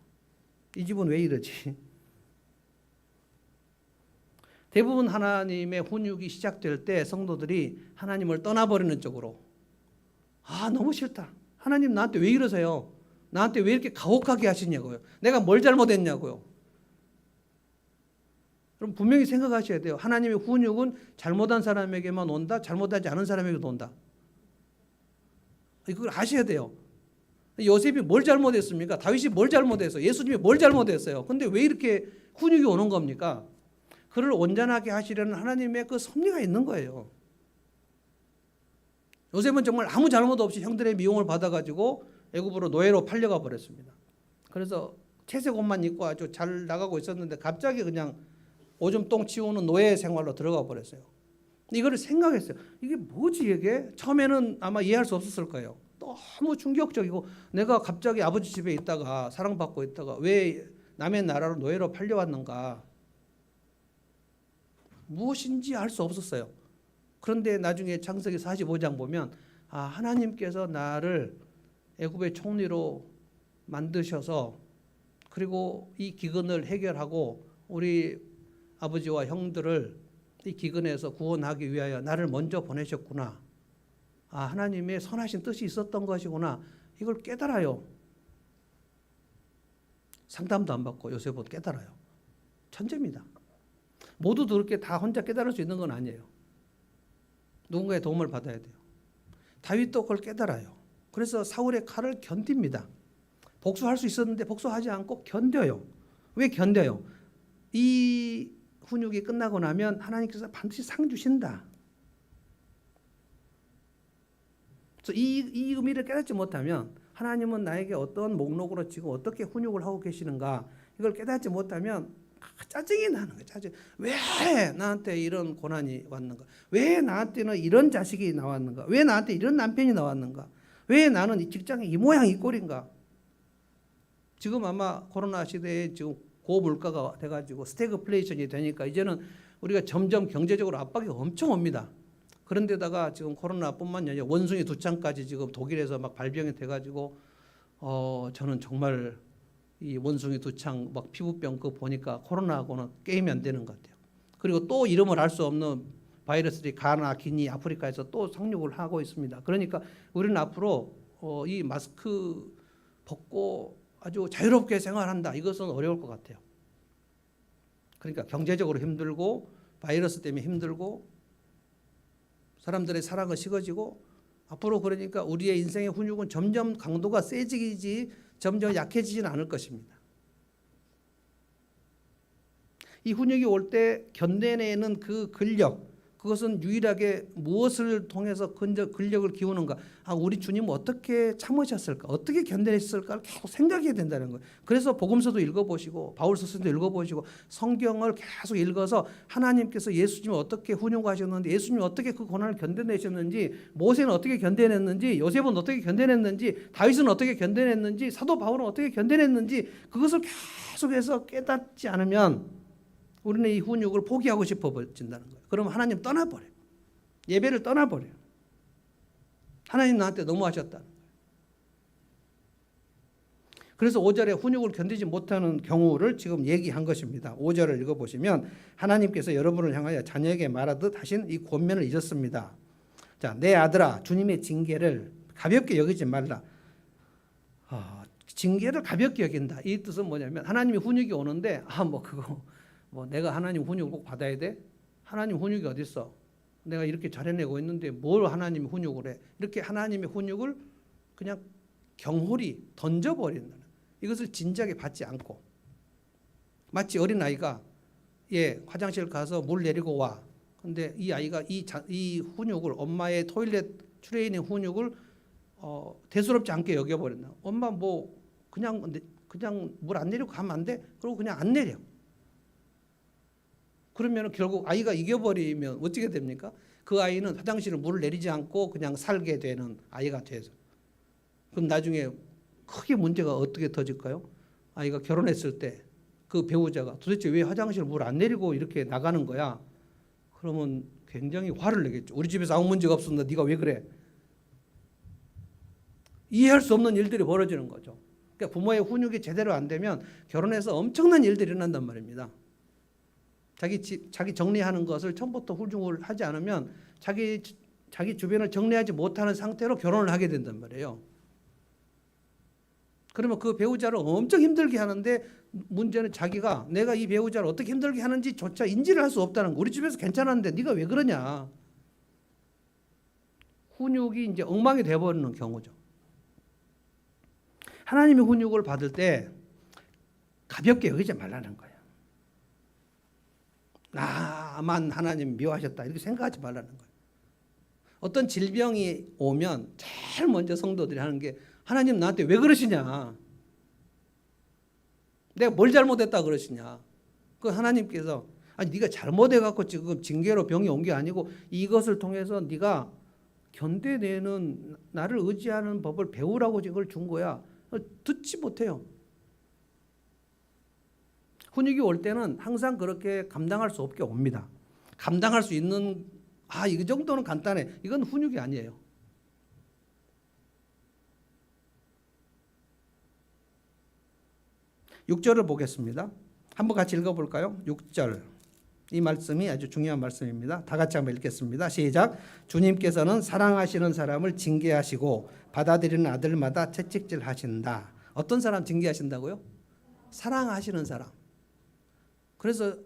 이 집은 왜 이러지? 대부분 하나님의 훈육이 시작될 때 성도들이 하나님을 떠나버리는 쪽으로, 너무 싫다. 하나님 나한테 왜 이러세요? 나한테 왜 이렇게 가혹하게 하시냐고요. 내가 뭘 잘못했냐고요. 그럼 분명히 생각하셔야 돼요. 하나님의 훈육은 잘못한 사람에게만 온다, 잘못하지 않은 사람에게도 온다. 이걸 아셔야 돼요. 요셉이 뭘 잘못했습니까? 다윗이 뭘 잘못했어요? 예수님이 뭘 잘못했어요? 근데 왜 이렇게 훈육이 오는 겁니까? 그를 온전하게 하시려는 하나님의 그 섭리가 있는 거예요. 요셉은 정말 아무 잘못 없이 형들의 미움을 받아가지고 애굽으로 노예로 팔려가 버렸습니다. 그래서 채색 옷만 입고 아주 잘 나가고 있었는데 갑자기 그냥 오줌 똥 치우는 노예 생활로 들어가 버렸어요. 이거를 생각했어요. 이게 뭐지 이게? 처음에는 아마 이해할 수 없었을 거예요. 너무 충격적이고, 내가 갑자기 아버지 집에 있다가 사랑받고 있다가 왜 남의 나라로 노예로 팔려왔는가, 무엇인지 알 수 없었어요. 그런데 나중에 창세기 45장 보면 하나님께서 나를 애굽의 총리로 만드셔서, 그리고 이 기근을 해결하고 우리 아버지와 형들을 이 기근에서 구원하기 위하여 나를 먼저 보내셨구나. 하나님의 선하신 뜻이 있었던 것이구나. 이걸 깨달아요. 상담도 안 받고 요셉은 깨달아요. 천재입니다. 모두도 그렇게 다 혼자 깨달을 수 있는 건 아니에요. 누군가의 도움을 받아야 돼요. 다윗도 그걸 깨달아요. 그래서 사울의 칼을 견딥니다. 복수할 수 있었는데 복수하지 않고 견뎌요. 왜 견뎌요? 이 훈육이 끝나고 나면 하나님께서 반드시 상 주신다. 그래서 이 의미를 깨닫지 못하면, 하나님은 나에게 어떤 목록으로 지금 어떻게 훈육을 하고 계시는가, 이걸 깨닫지 못하면 짜증이 나는 거예요. 짜증. 왜 나한테 이런 고난이 왔는가? 왜 나한테는 이런 자식이 나왔는가? 왜 나한테 이런 남편이 나왔는가? 왜 나는 이 직장에 이 모양 이 꼴인가? 지금 아마 코로나 시대에 지금 고물가가 돼가지고 스태그플레이션이 되니까 이제는 우리가 점점 경제적으로 압박이 엄청 옵니다. 그런데다가 지금 코로나뿐만 아니라 원숭이 두창까지 지금 독일에서 막 발병이 돼가지고 저는 정말 이 원숭이 두창 막 피부병 그거 보니까 코로나하고는 게임이 안 되는 것 같아요. 그리고 또 이름을 알 수 없는 바이러스들이 가나, 기니, 아프리카에서 또 상륙을 하고 있습니다. 그러니까 우리는 앞으로 이 마스크 벗고 아주 자유롭게 생활한다, 이것은 어려울 것 같아요. 그러니까 경제적으로 힘들고, 바이러스 때문에 힘들고, 사람들의 사랑은 식어지고, 앞으로 그러니까 우리의 인생의 훈육은 점점 강도가 세지지 점점 약해지지는 않을 것입니다. 이 훈육이 올 때 견뎌내는 그 근력, 그것은 유일하게 무엇을 통해서 근력을 기우는가? 우리 주님은 어떻게 참으셨을까? 어떻게 견뎌냈을까를 계속 생각해야 된다는 거예요. 그래서 복음서도 읽어보시고 바울 서신도 읽어보시고 성경을 계속 읽어서 하나님께서 예수님을 어떻게 훈육하셨는지, 예수님이 어떻게 그 고난을 견뎌내셨는지, 모세는 어떻게 견뎌냈는지, 요셉은 어떻게 견뎌냈는지, 다윗은 어떻게 견뎌냈는지, 사도 바울은 어떻게 견뎌냈는지, 그것을 계속해서 깨닫지 않으면 우리는 이 훈육을 포기하고 싶어진다는 거예요. 그러면 하나님 떠나버려요. 예배를 떠나버려요. 하나님 나한테 너무하셨다는 거예요. 그래서 5절에 훈육을 견디지 못하는 경우를 지금 얘기한 것입니다. 5절을 읽어보시면 하나님께서 여러분을 향하여 자녀에게 말하듯 하신 이 권면을 잊었습니다. 자, 내 아들아, 주님의 징계를 가볍게 여기지 말라. 징계를 가볍게 여긴다. 이 뜻은 뭐냐면, 하나님이 훈육이 오는데 내가 하나님 훈육을 꼭 받아야 돼? 하나님 훈육이 어디 있어? 내가 이렇게 잘해내고 있는데 뭘 하나님이 훈육을 해? 이렇게 하나님의 훈육을 그냥 경홀히 던져버린다는, 이것을 진지하게 받지 않고, 마치 어린아이가 화장실 가서 물 내리고 와. 근데 이 아이가 이 훈육을, 엄마의 토일렛 트레이닝 훈육을 대수롭지 않게 여겨버린다. 엄마 그냥 물 안 내리고 가면 안 돼? 그리고 그냥 안 내려. 그러면 결국 아이가 이겨버리면 어떻게 됩니까? 그 아이는 화장실에 물을 내리지 않고 그냥 살게 되는 아이가 돼서, 그럼 나중에 크게 문제가 어떻게 터질까요? 아이가 결혼했을 때 그 배우자가 도대체 왜 화장실 물 안 내리고 이렇게 나가는 거야? 그러면 굉장히 화를 내겠죠. 우리 집에서 아무 문제가 없었는데 네가 왜 그래? 이해할 수 없는 일들이 벌어지는 거죠. 그러니까 부모의 훈육이 제대로 안 되면 결혼해서 엄청난 일들이 일어난단 말입니다. 자기 정리하는 것을 처음부터 훈육을 하지 않으면 자기 주변을 정리하지 못하는 상태로 결혼을 하게 된단 말이에요. 그러면 그 배우자를 엄청 힘들게 하는데 문제는 자기가 내가 이 배우자를 어떻게 힘들게 하는지조차 인지를 할 수 없다는 거. 우리 집에서 괜찮았는데 네가 왜 그러냐. 훈육이 이제 엉망이 되어버리는 경우죠. 하나님의 훈육을 받을 때 가볍게 여기지 말라는 거예요. 나만 하나님 미워하셨다 이렇게 생각하지 말라는 거예요. 어떤 질병이 오면 제일 먼저 성도들이 하는 게 하나님 나한테 왜 그러시냐. 내가 뭘 잘못했다 그러시냐. 그 하나님께서 아니 네가 잘못해갖고 지금 징계로 병이 온 게 아니고 이것을 통해서 네가 견뎌내는 나를 의지하는 법을 배우라고 이걸 준 거야. 듣지 못해요. 훈육이 올 때는 항상 그렇게 감당할 수 없게 옵니다. 감당할 수 있는 이 정도는 간단해. 이건 훈육이 아니에요. (6절을) 보겠습니다. 한번 같이 읽어볼까요? 6절. 이 말씀이 아주 중요한 말씀입니다. 다 같이 한번 읽겠습니다. 시작. 주님께서는 사랑하시는 사람을 징계하시고 받아들이는 아들마다 채찍질 하신다. 어떤 사람 징계하신다고요? 사랑하시는 사람. 그래서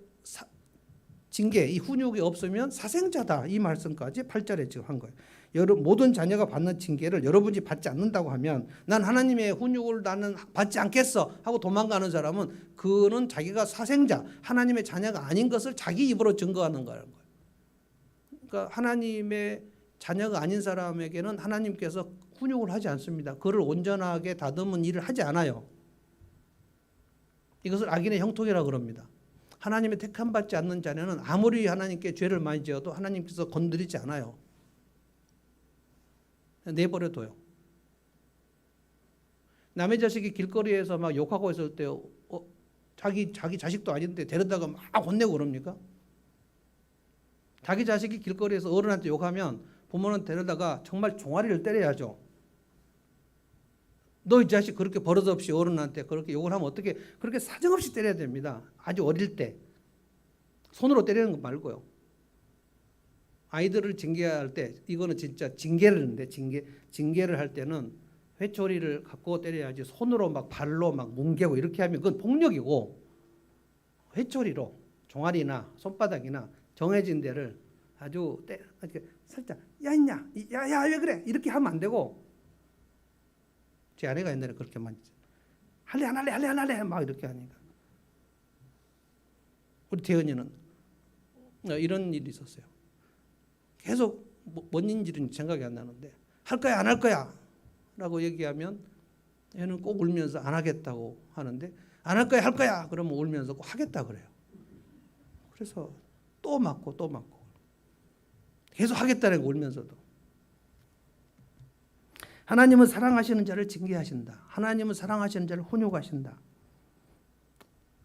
징계, 이 훈육이 없으면 사생자다. 이 말씀까지 8절에 지금 한 거예요. 모든 자녀가 받는 징계를 여러분이 받지 않는다고 하면 난 하나님의 훈육을 나는 받지 않겠어 하고 도망가는 사람은 그는 자기가 사생자, 하나님의 자녀가 아닌 것을 자기 입으로 증거하는 거예요. 그러니까 하나님의 자녀가 아닌 사람에게는 하나님께서 훈육을 하지 않습니다. 그를 온전하게 다듬은 일을 하지 않아요. 이것을 악인의 형통이라고 그럽니다. 하나님의 택함받지 않는 자녀는 아무리 하나님께 죄를 많이 지어도 하나님께서 건드리지 않아요. 내버려둬요. 남의 자식이 길거리에서 막 욕하고 있을 때 자기 자식도 아닌데 데려다가 막 혼내고 그럽니까? 자기 자식이 길거리에서 어른한테 욕하면 부모는 데려다가 정말 종아리를 때려야죠. 너 이 자식 그렇게 버릇없이 어른한테 그렇게 욕을 하면 어떻게 그렇게 사정없이 때려야 됩니다. 아주 어릴 때. 손으로 때리는 거 말고요. 아이들을 징계할 때 이거는 진짜 징계를 하는데 징계를 할 때는 회초리를 갖고 때려야지 손으로 막 발로 막 뭉개고 이렇게 하면 그건 폭력이고 회초리로 종아리나 손바닥이나 정해진 데를 아주 이렇게 살짝 야 있냐 야 왜 그래 이렇게 하면 안 되고 제 아내가 옛날에 그렇게만 할래 안 할래 막 이렇게 하니까 우리 대은이는 이런 일이 있었어요. 계속 뭔 일인지 생각이 안 나는데 할 거야 안 할 거야 라고 얘기하면 얘는 꼭 울면서 안 하겠다고 하는데 안 할 거야 할 거야 그러면 울면서 꼭 하겠다 그래요. 그래서 또 맞고 계속 하겠다고 울면서도. 하나님은 사랑하시는 자를 징계하신다. 하나님은 사랑하시는 자를 훈육하신다.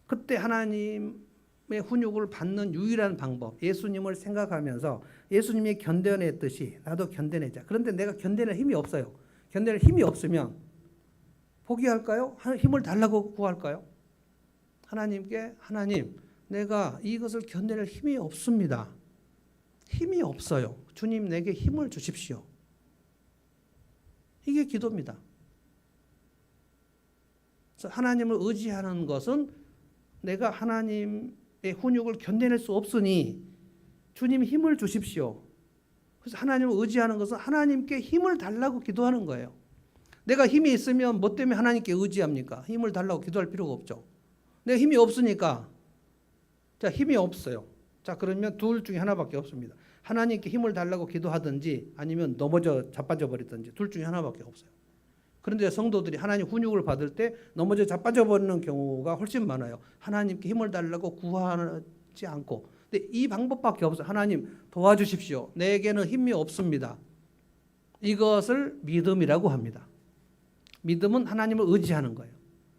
그때 하나님의 훈육을 받는 유일한 방법, 예수님을 생각하면서 예수님이 견뎌냈듯이 나도 견뎌내자. 그런데 내가 견뎌낼 힘이 없어요. 견뎌낼 힘이 없으면 포기할까요? 힘을 달라고 구할까요? 하나님께 하나님 내가 이것을 견뎌낼 힘이 없습니다. 힘이 없어요. 주님 내게 힘을 주십시오. 이게 기도입니다. 그래서 하나님을 의지하는 것은 내가 하나님의 훈육을 견뎌낼 수 없으니 주님 힘을 주십시오. 그래서 하나님을 의지하는 것은 하나님께 힘을 달라고 기도하는 거예요. 내가 힘이 있으면 뭐 때문에 하나님께 의지합니까? 힘을 달라고 기도할 필요가 없죠. 내가 힘이 없으니까 자 힘이 없어요. 자 그러면 둘 중에 하나밖에 없습니다. 하나님께 힘을 달라고 기도하든지 아니면 넘어져 자빠져 버리든지 둘 중에 하나밖에 없어요. 그런데 성도들이 하나님 훈육을 받을 때 넘어져 자빠져 버리는 경우가 훨씬 많아요. 하나님께 힘을 달라고 구하지 않고. 근데 이 방법밖에 없어요. 하나님 도와주십시오. 내게는 힘이 없습니다. 이것을 믿음이라고 합니다. 믿음은 하나님을 의지하는 거예요.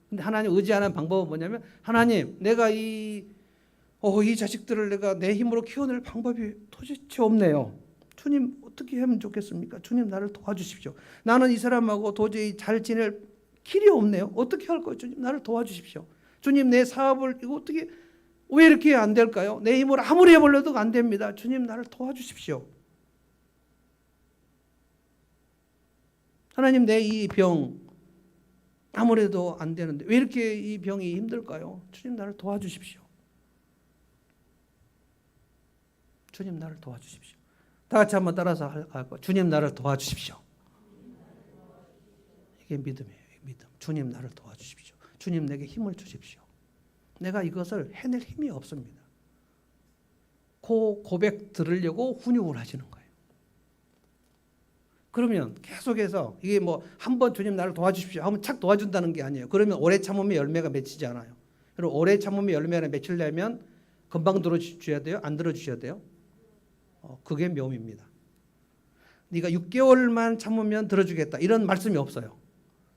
근데 하나님 의지하는 방법은 뭐냐면 하나님 내가 이 자식들을 내가 내 힘으로 키워낼 방법이 도대체 없네요. 주님 어떻게 하면 좋겠습니까? 주님 나를 도와주십시오. 나는 이 사람하고 도저히 잘 지낼 길이 없네요. 어떻게 할까요? 주님 나를 도와주십시오. 주님 내 사업을 이거 어떻게 왜 이렇게 안 될까요? 내 힘으로 아무리 해보려도 안 됩니다. 주님 나를 도와주십시오. 하나님 내 이 병 아무래도 안 되는데 왜 이렇게 이 병이 힘들까요? 주님 나를 도와주십시오. 주님 나를 도와주십시오. 다 같이 한번 따라서 할 거예요. 주님 나를 도와주십시오. 이게 믿음이에요. 믿음. 주님 나를 도와주십시오. 주님 내게 힘을 주십시오. 내가 이것을 해낼 힘이 없습니다. 그 고백 들으려고 훈육을 하시는 거예요. 그러면 계속해서 이게 뭐 한 번 주님 나를 도와주십시오 하면 착 도와준다는 게 아니에요. 그러면 오래 참으면 열매가 맺히지 않아요. 그리고 오래 참으면 열매가 맺히려면 금방 들어주셔야 돼요? 안 들어주셔야 돼요? 그게 묘미입니다. 네가 6개월만 참으면 들어주겠다 이런 말씀이 없어요.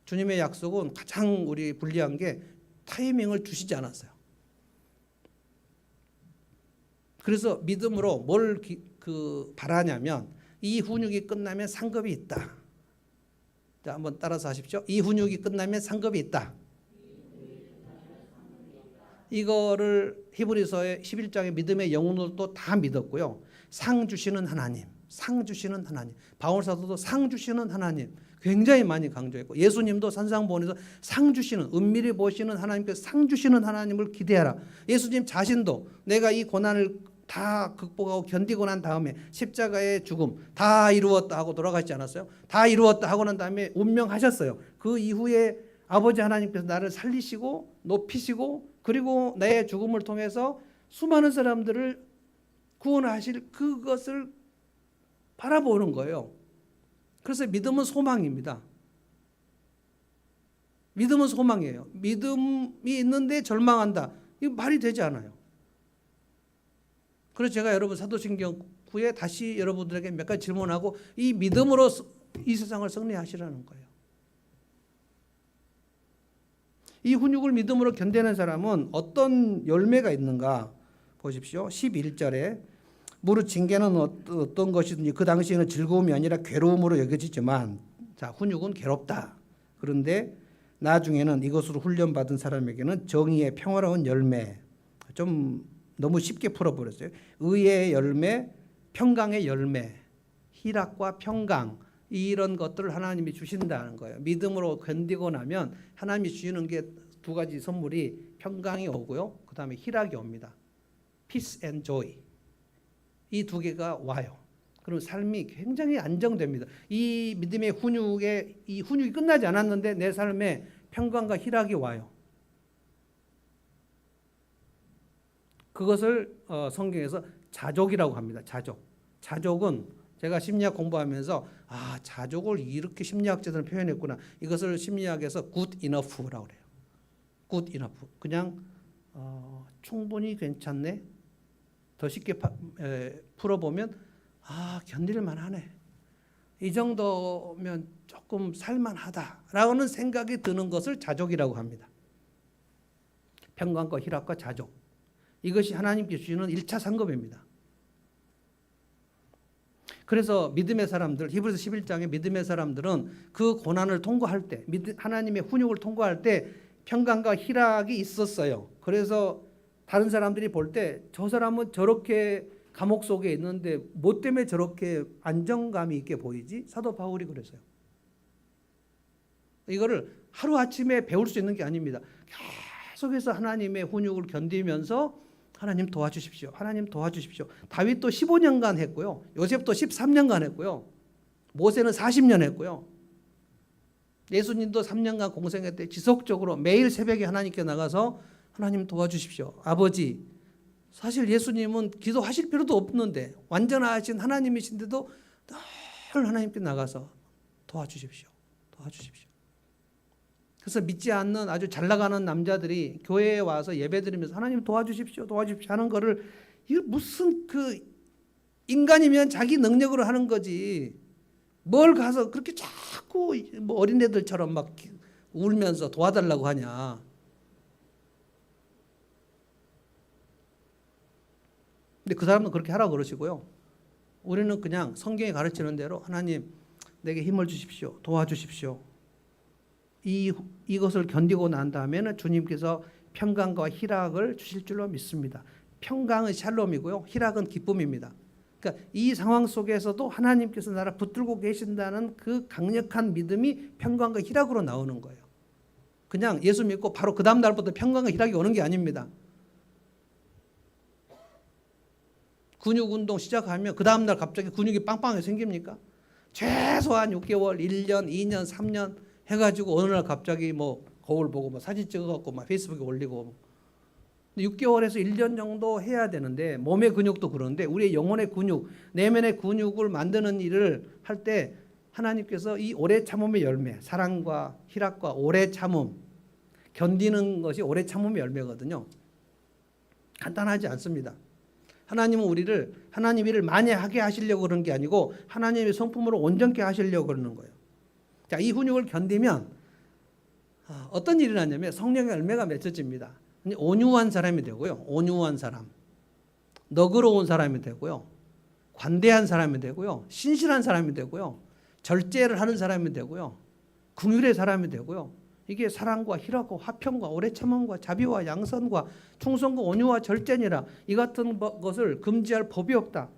주님의 약속은 가장 우리 불리한 게 타이밍을 주시지 않았어요. 그래서 믿음으로 뭘 바라냐면 이 훈육이 끝나면 상급이 있다. 자, 한번 따라서 하십시오. 이 훈육이 끝나면 상급이 있다. 이거를 히브리서의 11장의 믿음의 영혼으로도 다 믿었고요. 상 주시는 하나님, 상 주시는 하나님. 바울 사도도 상 주시는 하나님 굉장히 많이 강조했고 예수님도 산상보훈에서 상 주시는 은밀히 보시는 하나님께 상 주시는 하나님을 기대하라. 예수님 자신도 내가 이 고난을 다 극복하고 견디고 난 다음에 십자가의 죽음 다 이루었다 하고 돌아가시지 않았어요? 다 이루었다 하고 난 다음에 운명하셨어요. 그 이후에 아버지 하나님께서 나를 살리시고 높이시고 그리고 내 죽음을 통해서 수많은 사람들을 구원하실 그것을 바라보는 거예요. 그래서 믿음은 소망입니다. 믿음은 소망이에요. 믿음이 있는데 절망한다. 이거 말이 되지 않아요. 그래서 제가 여러분 사도신경 후에 다시 여러분들에게 몇 가지 질문하고 이 믿음으로 이 세상을 승리하시라는 거예요. 이 훈육을 믿음으로 견디는 사람은 어떤 열매가 있는가 보십시오. 11절에 무릇 징계는 어떤 것이든지 그 당시에는 즐거움이 아니라 괴로움으로 여겨지지만 자 훈육은 괴롭다. 그런데 나중에는 이것으로 훈련받은 사람에게는 정의의 평화로운 열매 좀 너무 쉽게 풀어버렸어요. 의의 열매, 평강의 열매, 희락과 평강 이런 것들을 하나님이 주신다는 거예요. 믿음으로 견디고 나면 하나님이 주시는 게 두 가지 선물이 평강이 오고요. 그 다음에 희락이 옵니다. Peace and joy. 이 두 개가 와요. 그럼 삶이 굉장히 안정됩니다. 이 믿음의 이 훈육이 끝나지 않았는데 내 삶에 평강과 희락이 와요. 그것을 성경에서 자족이라고 합니다. 자족은 제가 심리학 공부하면서 자족을 이렇게 심리학자들은 표현했구나. 이것을 심리학에서 good enough라고 그래요. good enough. 그냥 충분히 괜찮네. 더 쉽게 풀어보면 견딜만 하네. 이 정도면 조금 살만하다라는 생각이 드는 것을 자족이라고 합니다. 평강과 희락과 자족. 이것이 하나님께 주시는 1차 상급입니다. 그래서 믿음의 사람들, 히브리서 11장의 믿음의 사람들은 그 고난을 통과할 때, 하나님의 훈육을 통과할 때 평강과 희락이 있었어요. 그래서 다른 사람들이 볼 때 저 사람은 저렇게 감옥 속에 있는데 뭐 때문에 저렇게 안정감이 있게 보이지? 사도 바울이 그랬어요. 이거를 하루아침에 배울 수 있는 게 아닙니다. 계속해서 하나님의 훈육을 견디면서 하나님 도와주십시오. 하나님 도와주십시오. 다윗도 15년간 했고요. 요셉도 13년간 했고요. 모세는 40년 했고요. 예수님도 3년간 공생할 때 지속적으로 매일 새벽에 하나님께 나가서 하나님 도와주십시오. 아버지, 사실 예수님은 기도하실 필요도 없는데 완전하신 하나님이신데도 늘 하나님께 나가서 도와주십시오. 도와주십시오. 그래서 믿지 않는 아주 잘 나가는 남자들이 교회에 와서 예배드리면서 하나님 도와주십시오. 도와주십시오 하는 거를 이거 무슨 인간이면 자기 능력으로 하는 거지. 뭘 가서 그렇게 자꾸 뭐 어린애들처럼 막 울면서 도와달라고 하냐. 근데 그 사람은 그렇게 하라고 그러시고요. 우리는 그냥 성경이 가르치는 대로 하나님 내게 힘을 주십시오. 도와주십시오. 이것을 견디고 난 다음에는 주님께서 평강과 희락을 주실 줄로 믿습니다. 평강은 샬롬이고요. 희락은 기쁨입니다. 그러니까 이 상황 속에서도 하나님께서 나를 붙들고 계신다는 그 강력한 믿음이 평강과 희락으로 나오는 거예요. 그냥 예수 믿고 바로 그 다음 날부터 평강과 희락이 오는 게 아닙니다. 근육 운동 시작하면 그 다음 날 갑자기 근육이 빵빵하게 생깁니까? 최소한 6개월, 1년, 2년, 3년 해가지고 어느 날 갑자기 뭐 거울 보고 뭐 사진 찍어갖고 막 페이스북에 올리고 6개월에서 1년 정도 해야 되는데 몸의 근육도 그런데 우리의 영혼의 근육, 내면의 근육을 만드는 일을 할 때 하나님께서 이 오래 참음의 열매, 사랑과 희락과 오래 참음, 견디는 것이 오래 참음의 열매거든요. 간단하지 않습니다. 하나님은 우리를 하나님 일을 많이 하게 하시려고 그러는 게 아니고 하나님의 성품으로 온전케 하시려고 그러는 거예요. 자, 이 훈육을 견디면 어떤 일이 나냐면 성령의 열매가 맺혀집니다. 온유한 사람이 되고요. 온유한 사람. 너그러운 사람이 되고요. 관대한 사람이 되고요. 신실한 사람이 되고요. 절제를 하는 사람이 되고요. 긍휼의 사람이 되고요. 이게 사랑과 희락과 화평과 오래 참음과 자비와 양선과 충성과 온유와 절제니라. 이 같은 것을 금지할 법이 없다.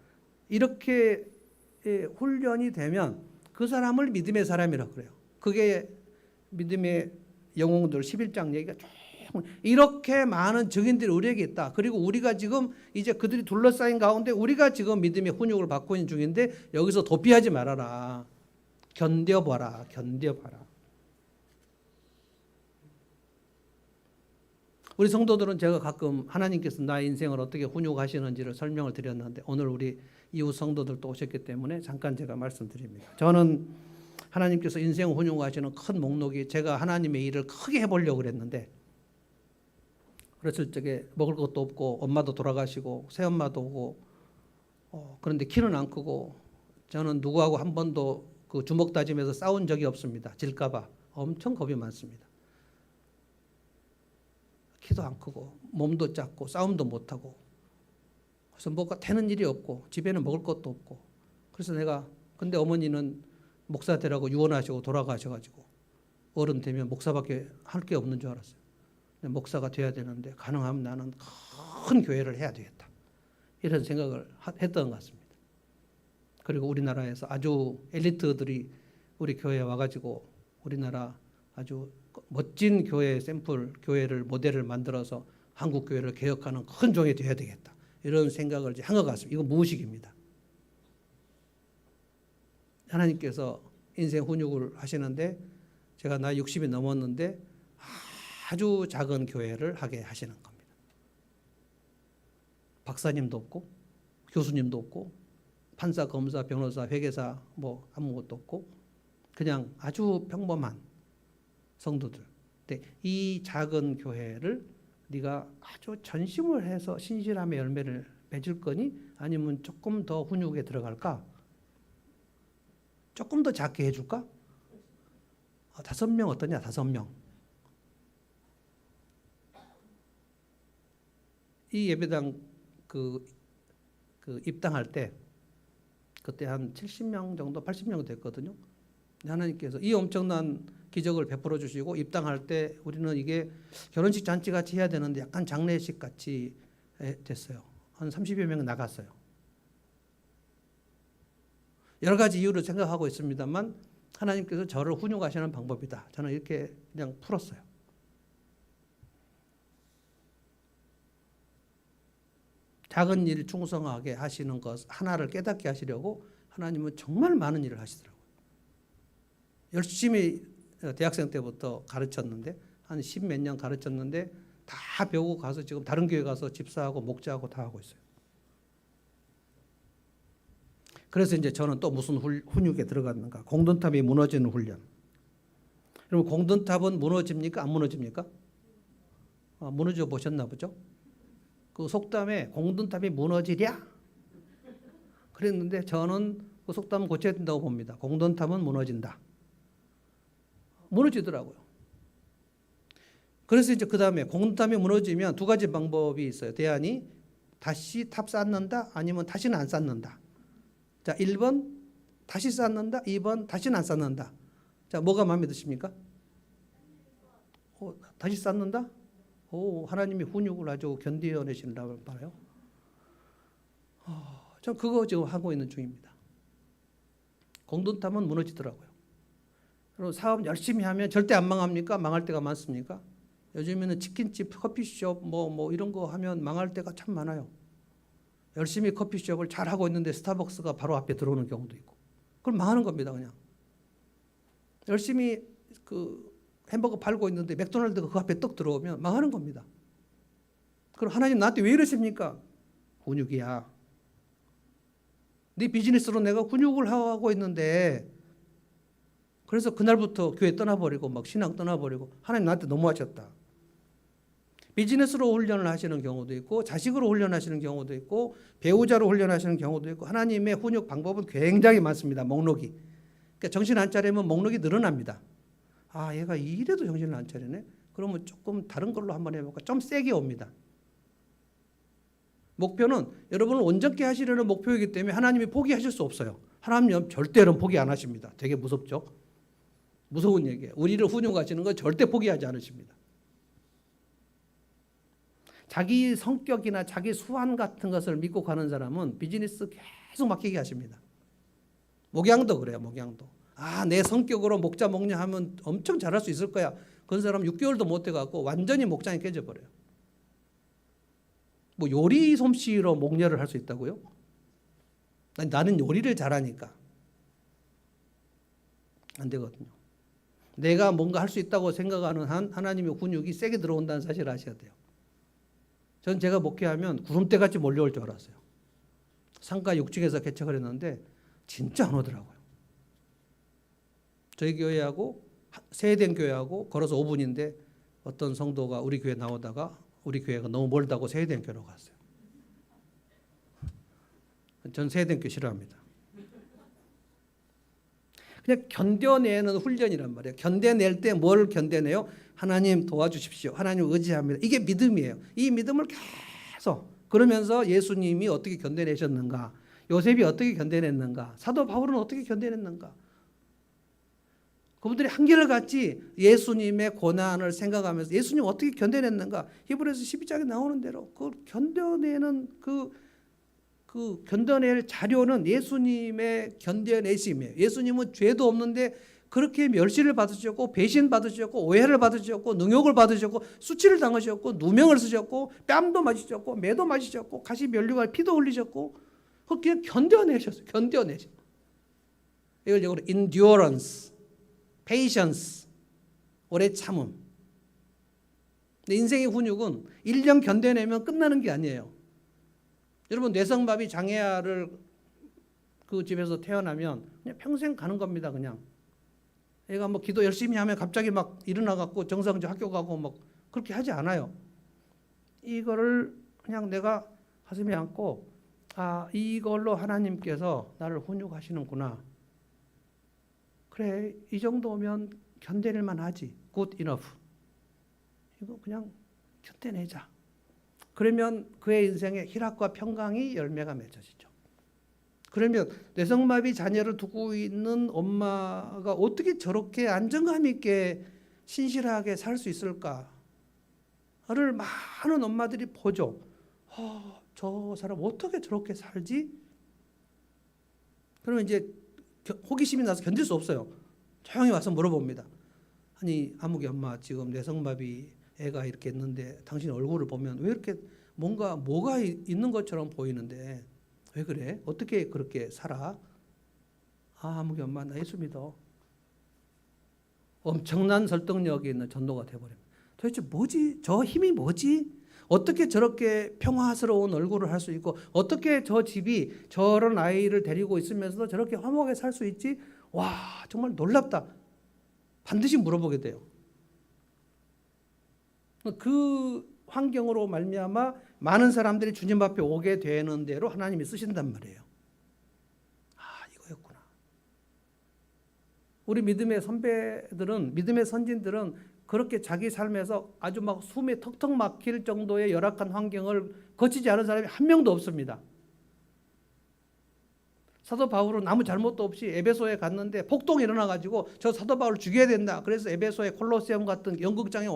이렇게 훈련이 되면 그 사람을 믿음의 사람이라고 그래요. 그게 믿음의 영웅들 11장 얘기가 쭉 이렇게 많은 증인들이 우리에게 있다. 그리고 우리가 지금 이제 그들이 둘러싸인 가운데 우리가 지금 믿음의 훈육을 받고 있는 중인데 여기서 도피하지 말아라. 견뎌봐라. 견뎌봐라. 우리 성도들은 제가 가끔 하나님께서 나의 인생을 어떻게 훈육하시는지를 설명을 드렸는데 오늘 우리 이웃 성도들도 오셨기 때문에 잠깐 제가 말씀드립니다. 저는 하나님께서 인생 훈육하시는 큰 목록이 제가 하나님의 일을 크게 해보려고 그랬는데 그랬을 적에 먹을 것도 없고 엄마도 돌아가시고 새엄마도 오고 그런데 키는 안 크고 저는 누구하고 한 번도 그 주먹 다짐해서 싸운 적이 없습니다. 질까 봐 엄청 겁이 많습니다. 키도 안 크고 몸도 작고 싸움도 못하고 그래서 뭐가 되는 일이 없고 집에는 먹을 것도 없고 그래서 내가 근데 어머니는 목사 되라고 유언하시고 돌아가셔가지고 어른 되면 목사밖에 할 게 없는 줄 알았어요. 목사가 돼야 되는데 가능하면 나는 큰 교회를 해야 되겠다. 이런 생각을 했던 것 같습니다. 그리고 우리나라에서 아주 엘리트들이 우리 교회에 와가지고 우리나라 아주 멋진 교회 샘플 교회를 모델을 만들어서 한국 교회를 개혁하는 큰 종이 되어야 되겠다. 이런 생각을 한 것 같습니다. 이건 무의식입니다. 하나님께서 인생 훈육을 하시는데 제가 나이 60이 넘었는데 아주 작은 교회를 하게 하시는 겁니다. 박사님도 없고 교수님도 없고 판사, 검사, 변호사, 회계사 뭐 아무것도 없고 그냥 아주 평범한 성도들. 근데 이 작은 교회를 네가 아주 전심을 해서 신실함의 열매를 맺을 거니 아니면 조금 더 훈육에 들어갈까? 조금 더 작게 해줄까? 5명 어떠냐? 5명. 이 예배당 그 입당할 때 그때 한 70명 정도, 80명 됐거든요. 하나님께서 이 엄청난 기적을 베풀어 주시고 입당할 때 우리는 이게 결혼식 잔치 같이 해야 되는데 약간 장례식 같이 됐어요. 한 30여 명 나갔어요. 여러 가지 이유를 생각하고 있습니다만 하나님께서 저를 훈육하시는 방법이다. 저는 이렇게 그냥 풀었어요. 작은 일 충성하게 하시는 것 하나를 깨닫게 하시려고 하나님은 정말 많은 일을 하시더라고요. 열심히 대학생 때부터 가르쳤는데 한 10몇 년 가르쳤는데 다 배우고 가서 지금 다른 교회 가서 집사하고 목자하고 다 하고 있어요. 그래서 이제 저는 또 무슨 훈육에 들어갔는가? 공든탑이 무너지는 훈련. 여러분 공든탑은 무너집니까? 안 무너집니까? 무너져 보셨나 보죠? 그 속담에 공든탑이 무너지랴? 그랬는데 저는 그 속담은 고쳐야 된다고 봅니다. 공든탑은 무너진다. 무너지더라고요. 그래서 이제 그 다음에 공든탑이 무너지면 두 가지 방법이 있어요. 대안이 다시 탑 쌓는다 아니면 다시는 안 쌓는다. 자, 1번 다시 쌓는다. 2번 다시는 안 쌓는다. 자, 뭐가 마음에 드십니까? 다시 쌓는다? 하나님이 훈육을 아주 견뎌내신다고 말해요. 전 그거 지금 하고 있는 중입니다. 공든탑은 무너지더라고요. 그리고 사업 열심히 하면 절대 안 망합니까? 망할 때가 많습니까? 요즘에는 치킨집, 커피숍 뭐 이런 거 하면 망할 때가 참 많아요. 열심히 커피숍을 잘 하고 있는데 스타벅스가 바로 앞에 들어오는 경우도 있고. 그럼 망하는 겁니다, 그냥. 열심히 그 햄버거 팔고 있는데 맥도날드가 그 앞에 떡 들어오면 망하는 겁니다. 그럼 하나님 나한테 왜 이러십니까? 훈육이야. 네 비즈니스로 내가 훈육을 하고 있는데, 그래서 그날부터 교회 떠나버리고 막 신앙 떠나버리고 하나님 나한테 너무하셨다. 비즈니스로 훈련을 하시는 경우도 있고, 자식으로 훈련하시는 경우도 있고, 배우자로 훈련하시는 경우도 있고, 하나님의 훈육 방법은 굉장히 많습니다. 목록이. 그러니까 정신 안 차리면 목록이 늘어납니다. 얘가 이래도 정신을 안 차리네. 그러면 조금 다른 걸로 한번 해볼까? 좀 세게 옵니다. 목표는 여러분을 온전케 하시려는 목표이기 때문에 하나님이 포기하실 수 없어요. 하나님 절대로 포기 안 하십니다. 되게 무섭죠? 무서운 얘기예요. 우리를 훈육하시는 건 절대 포기하지 않으십니다. 자기 성격이나 자기 수완 같은 것을 믿고 가는 사람은 비즈니스 계속 맡기게 하십니다. 목양도 그래요. 목양도. 내 성격으로 목자 목녀 하면 엄청 잘할 수 있을 거야. 그런 사람 6개월도 못 해갖고 완전히 목장이 깨져버려요. 뭐 요리 솜씨로 목녀를 할 수 있다고요? 나는 요리를 잘하니까. 안 되거든요. 내가 뭔가 할 수 있다고 생각하는 한 하나님의 훈육이 세게 들어온다는 사실을 아셔야 돼요. 전 제가 목회하면 구름대같이 몰려올 줄 알았어요. 상가 6층에서 개척을 했는데 진짜 안 오더라고요. 저희 교회하고 세대된 교회하고 걸어서 5분인데 어떤 성도가 우리 교회 나오다가 우리 교회가 너무 멀다고 세대된 교회로 갔어요. 전 세대된 교회 싫어합니다. 그냥 견뎌내는 훈련이란 말이에요. 견뎌낼 때 뭘 견뎌내요? 하나님 도와주십시오. 하나님 의지합니다. 이게 믿음이에요. 이 믿음을 계속 그러면서 예수님이 어떻게 견뎌내셨는가? 요셉이 어떻게 견뎌냈는가? 사도 바울은 어떻게 견뎌냈는가? 그분들이 한결같이 예수님의 고난을 생각하면서 예수님 어떻게 견뎌냈는가? 히브리서 12장에 나오는 대로 그걸 견뎌내는 그 견뎌낼 자료는 예수님의 견뎌내심이에요. 예수님은 죄도 없는데 그렇게 멸시를 받으셨고 배신 받으셨고 오해를 받으셨고 능욕을 받으셨고 수치를 당하셨고 누명을 쓰셨고 뺨도 맞으셨고 매도 맞으셨고 가시 면류관 피도 흘리셨고 그냥 견뎌내셨어요. 견뎌내셨어요. 이걸 영어로 endurance, patience, 오래 참음. 근데 인생의 훈육은 1년 견뎌내면 끝나는 게 아니에요. 여러분 뇌성마비 장애아를 그 집에서 태어나면 그냥 평생 가는 겁니다. 그냥 애가 뭐 기도 열심히 하면 갑자기 막 일어나 갖고 정상적 학교 가고 막 그렇게 하지 않아요. 이거를 그냥 내가 가슴에 안고 이걸로 하나님께서 나를 훈육하시는구나. 그래 이 정도면 견뎌낼 만하지. Good enough. 이거 그냥 견뎌내자. 그러면 그의 인생에 희락과 평강이 열매가 맺어지죠. 그러면 뇌성마비 자녀를 두고 있는 엄마가 어떻게 저렇게 안정감 있게 신실하게 살 수 있을까를 많은 엄마들이 보죠. 저 사람 어떻게 저렇게 살지? 그러면 이제 호기심이 나서 견딜 수 없어요. 조용히 와서 물어봅니다. 아니 아무개 엄마 지금 뇌성마비 애가 이렇게 있는데 당신 얼굴을 보면 왜 이렇게 뭐가 있는 것처럼 보이는데 왜 그래? 어떻게 그렇게 살아? 아무개 엄마 나 예수 믿어. 엄청난 설득력이 있는 전도가 돼버립니다. 도대체 뭐지? 저 힘이 뭐지? 어떻게 저렇게 평화스러운 얼굴을 할 수 있고 어떻게 저 집이 저런 아이를 데리고 있으면서도 저렇게 화목하게 살 수 있지? 와 정말 놀랍다. 반드시 물어보게 돼요. 그 환경으로 말미암아 많은 사람들이 주님 앞에 오게 되는 대로 하나님이 쓰신단 말이에요. 이거였구나. 우리 믿음의 선배들은 믿음의 선진들은 그렇게 자기 삶에서 아주 막 숨이 턱턱 막힐 정도의 열악한 환경을 거치지 않은 사람이 한 명도 없습니다. 사도 바울은 아무 잘못도 없이 에베소에 갔는데 폭동이 일어나가지고 저 사도 바울을 죽여야 된다. 그래서 에베소의 콜로세움 같은 연극장에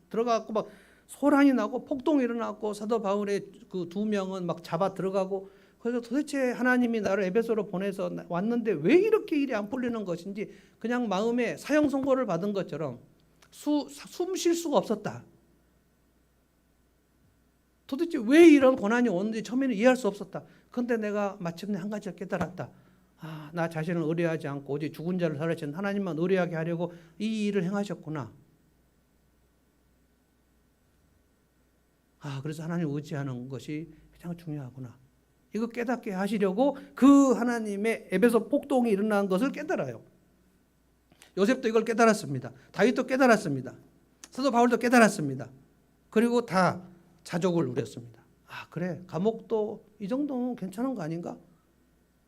들어가고 막 소란이 나고 폭동이 일어났고 사도 바울의 그 2명은 막 잡아 들어가고, 그래서 도대체 하나님이 나를 에베소로 보내서 왔는데 왜 이렇게 일이 안 풀리는 것인지 그냥 마음에 사형 선고를 받은 것처럼 숨 쉴 수가 없었다. 도대체 왜 이런 고난이 오는지 처음에는 이해할 수 없었다. 그런데 내가 마침내 한 가지를 깨달았다. 나 자신을 의뢰하지 않고 오직 죽은 자를 살리신 하나님만 의뢰하게 하려고 이 일을 행하셨구나. 그래서 하나님 의지하는 것이 가장 중요하구나. 이거 깨닫게 하시려고 그 하나님의 에베소 폭동이 일어난 것을 깨달아요. 요셉도 이걸 깨달았습니다. 다윗도 깨달았습니다. 사도 바울도 깨달았습니다. 그리고 다 자족을 누렸습니다. 그래, 감옥도 이 정도는 괜찮은 거 아닌가?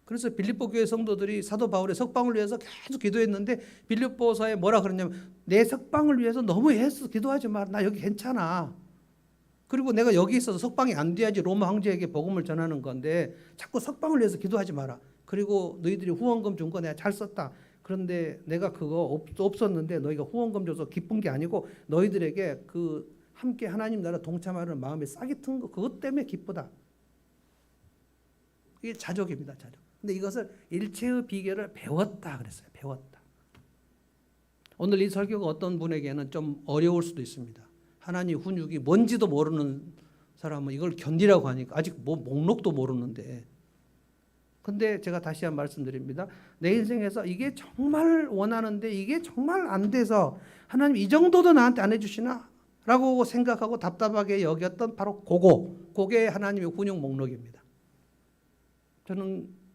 그래서 빌립보 교회 성도들이 사도 바울의 석방을 위해서 계속 기도했는데 빌립보서에 뭐라 그러냐면 내 석방을 위해서 너무 애써 기도하지 마. 나 여기 괜찮아. 그리고 내가 여기 있어서 석방이 안 돼야지 로마 황제에게 복음을 전하는 건데 자꾸 석방을 위해서 기도하지 마라. 그리고 너희들이 후원금 준 거 내가 잘 썼다. 그런데 내가 그거 없었는데 너희가 후원금 줘서 기쁜 게 아니고 너희들에게 그 함께 하나님 나라 동참하는 마음에 싹이 튼 거 그것 때문에 기쁘다. 이게 자족입니다. 자족. 근데 이것을 일체의 비결을 배웠다 그랬어요. 배웠다. 오늘 이 설교가 어떤 분에게는 좀 어려울 수도 있습니다. 하나님 훈육이 뭔지도 모르는 사람은 이걸 견디라고 하니까 아직 목록도 모르는데. 근데 제가 다시 한 말씀드립니다. 내 인생에서 이게 정말 원하는데 이게 정말 안 돼서 하나님 이 정도도 나한테 안 해주시나? 라고 생각하고 답답하게 여겼던 바로 그게 하나님의 훈육 목록입니다.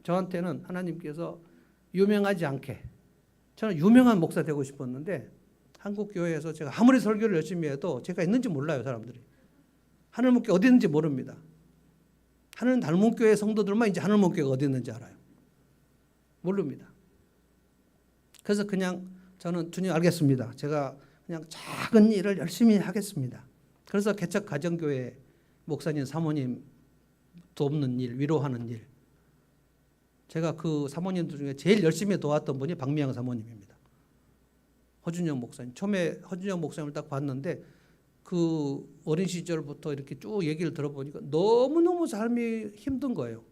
저한테는 하나님께서 유명하지 않게, 저는 유명한 목사 되고 싶었는데 한국 교회에서 제가 아무리 설교를 열심히 해도 제가 있는지 몰라요. 사람들이 하늘문교회 어디 있는지 모릅니다. 하늘 달문교회 성도들만 이제 하늘문교회가 어디 있는지 알아요. 모릅니다. 그래서 그냥 저는 주님 알겠습니다. 제가 그냥 작은 일을 열심히 하겠습니다. 그래서 개척 가정교회 목사님 사모님 돕는 일, 위로하는 일, 제가 그 사모님들 중에 제일 열심히 도왔던 분이 박미영 사모님입니다. 허준영 목사님. 처음에 허준영 목사님을 딱 봤는데 그 어린 시절부터 이렇게 쭉 얘기를 들어보니까 너무너무 삶이 힘든 거예요.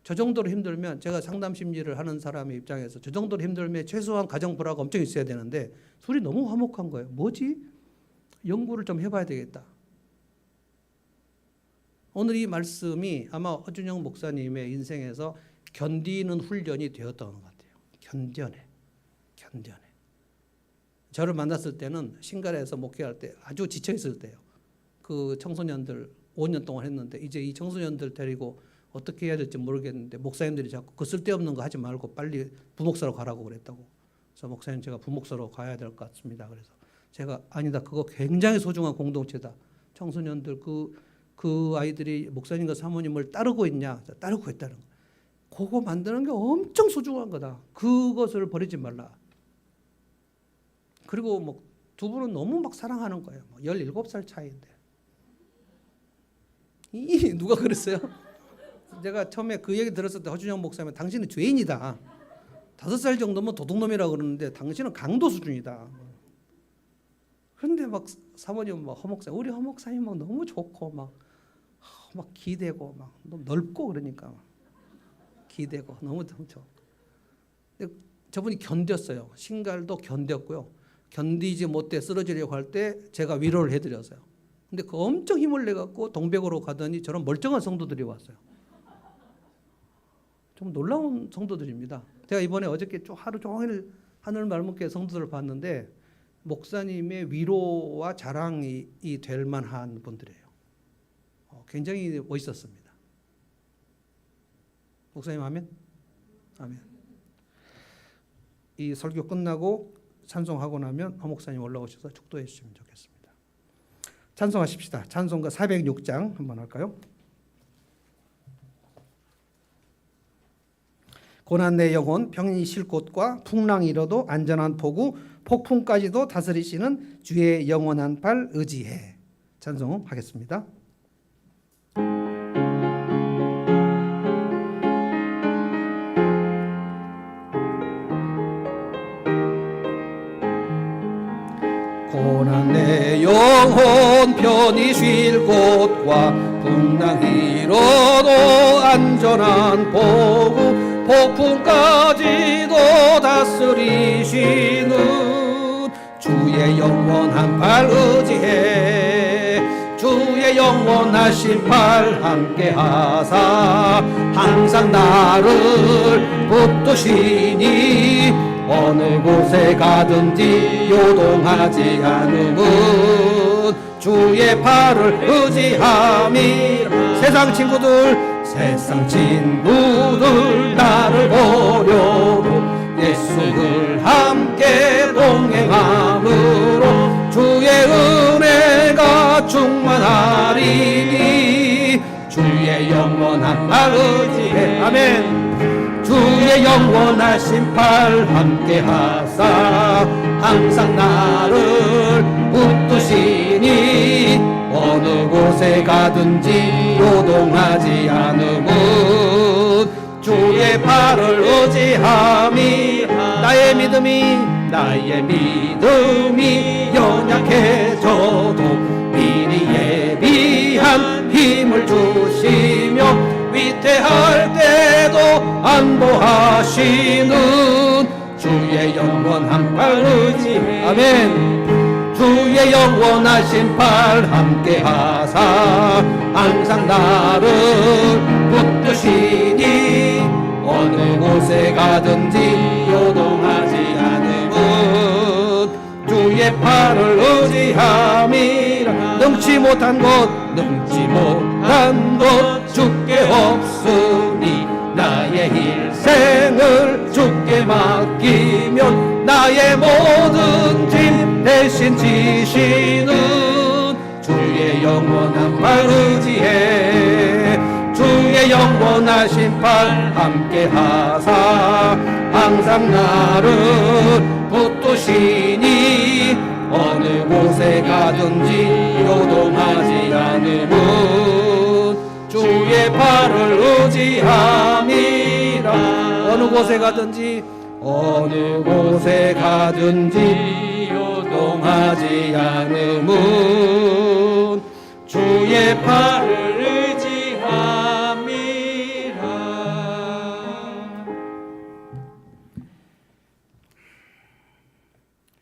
저 정도로 힘들면, 제가 상담 심리를 하는 사람의 입장에서 저 정도로 힘들면 최소한 가정 불화가 엄청 있어야 되는데 둘이 너무 화목한 거예요. 뭐지? 연구를 좀 해봐야 되겠다. 오늘 이 말씀이 아마 허준영 목사님의 인생에서 견디는 훈련이 되었던 것 같아요. 견뎌내. 저를 만났을 때는 신갈에서 목회할 때 아주 지쳐 있을 때요. 그 청소년들 5년 동안 했는데 이제 이 청소년들 데리고 어떻게 해야 될지 모르겠는데 목사님들이 자꾸 그 쓸데없는 거 하지 말고 빨리 부목사로 가라고 그랬다고. 그래서 목사님 제가 부목사로 가야 될 것 같습니다. 그래서 제가 아니다. 그거 굉장히 소중한 공동체다. 청소년들 그 아이들이 목사님과 사모님을 따르고 있냐? 따르고 있다는 거. 그거 만드는 게 엄청 소중한 거다. 그것을 버리지 말라. 그리고 뭐 두 분은 너무 막 사랑하는 거예요. 17살 차이인데. 누가 그랬어요? 제가 처음에 그 얘기 들었을 때 허준영 목사님, 당신은 죄인이다. 5살 정도면 도둑놈이라고 그러는데 당신은 강도 수준이다. 그런데 막 사모님 막 허목사님, 우리 허목사님 막 너무 좋고 막 기대고 막 너무 넓고 그러니까 막 기대고 너무 좋고. 저분이 견뎠어요. 신갈도 견뎠고요. 견디지 못해 쓰러지려고 할 때 제가 위로를 해드렸어요. 근데 그 엄청 힘을 내갖고 동백으로 가더니 저런 멀쩡한 성도들이 왔어요. 좀 놀라운 성도들입니다. 제가 이번에 어저께 하루 종일 하늘 말문교회 성도들을 봤는데 목사님의 위로와 자랑이 될 만한 분들이에요. 굉장히 멋있었습니다. 목사님 아멘? 아멘. 이 설교 끝나고 찬송하고 나면 허 목사님 올라오셔서 축도해 주시면 좋겠습니다. 찬송하십시다. 찬송가 406장 한번 할까요? 고난 내 영혼 평안히 쉴 곳과 풍랑이 일어도 안전한 포구 폭풍까지도 다스리시는 주의 영원한 팔 의지해. 찬송하겠습니다. 영혼 편히 쉴 곳과 풍랑이로도 안전한 보고 폭풍까지도 다스리시는 주의 영원한 팔 의지해 주의 영원하신 팔 함께 하사 항상 나를 붙드시니 어느 곳에 가든지 요동하지 않음은 주의 팔을 의지함이 세상 친구들 나를 보려고 예수를 함께 동행함으로 주의 은혜가 충만하리니 주의 영원한 팔 의지해 아멘 주의 영원하신 팔 함께 하사 항상 나를 붙드시니 어느 곳에 가든지 요동하지 않음은 주의 팔을 의지함이 나의 믿음이 연약해져도 미리 예비한 힘을 주시며 위태할 때도 안보하시는 주의 영원한 팔 의지해 아멘 주의 영원하신 팔 함께 하사 항상 나를 붙드시니 어느 곳에 가든지 요동하지 않음은 주의 팔을 의지함이라 능치 못한 것 주께 없으니 나의 일생을 주께 맡기면 나의 모든 짐 대신 지시는 주의 영원한 팔 의지해 주의 영원하신 팔 함께 하사 항상 나를 붙드시니 어느 곳에 가든지 요동하지 않음은 주의 팔을 의지함이라 어느 곳에 가든지 요동하지 않음은 주의 팔을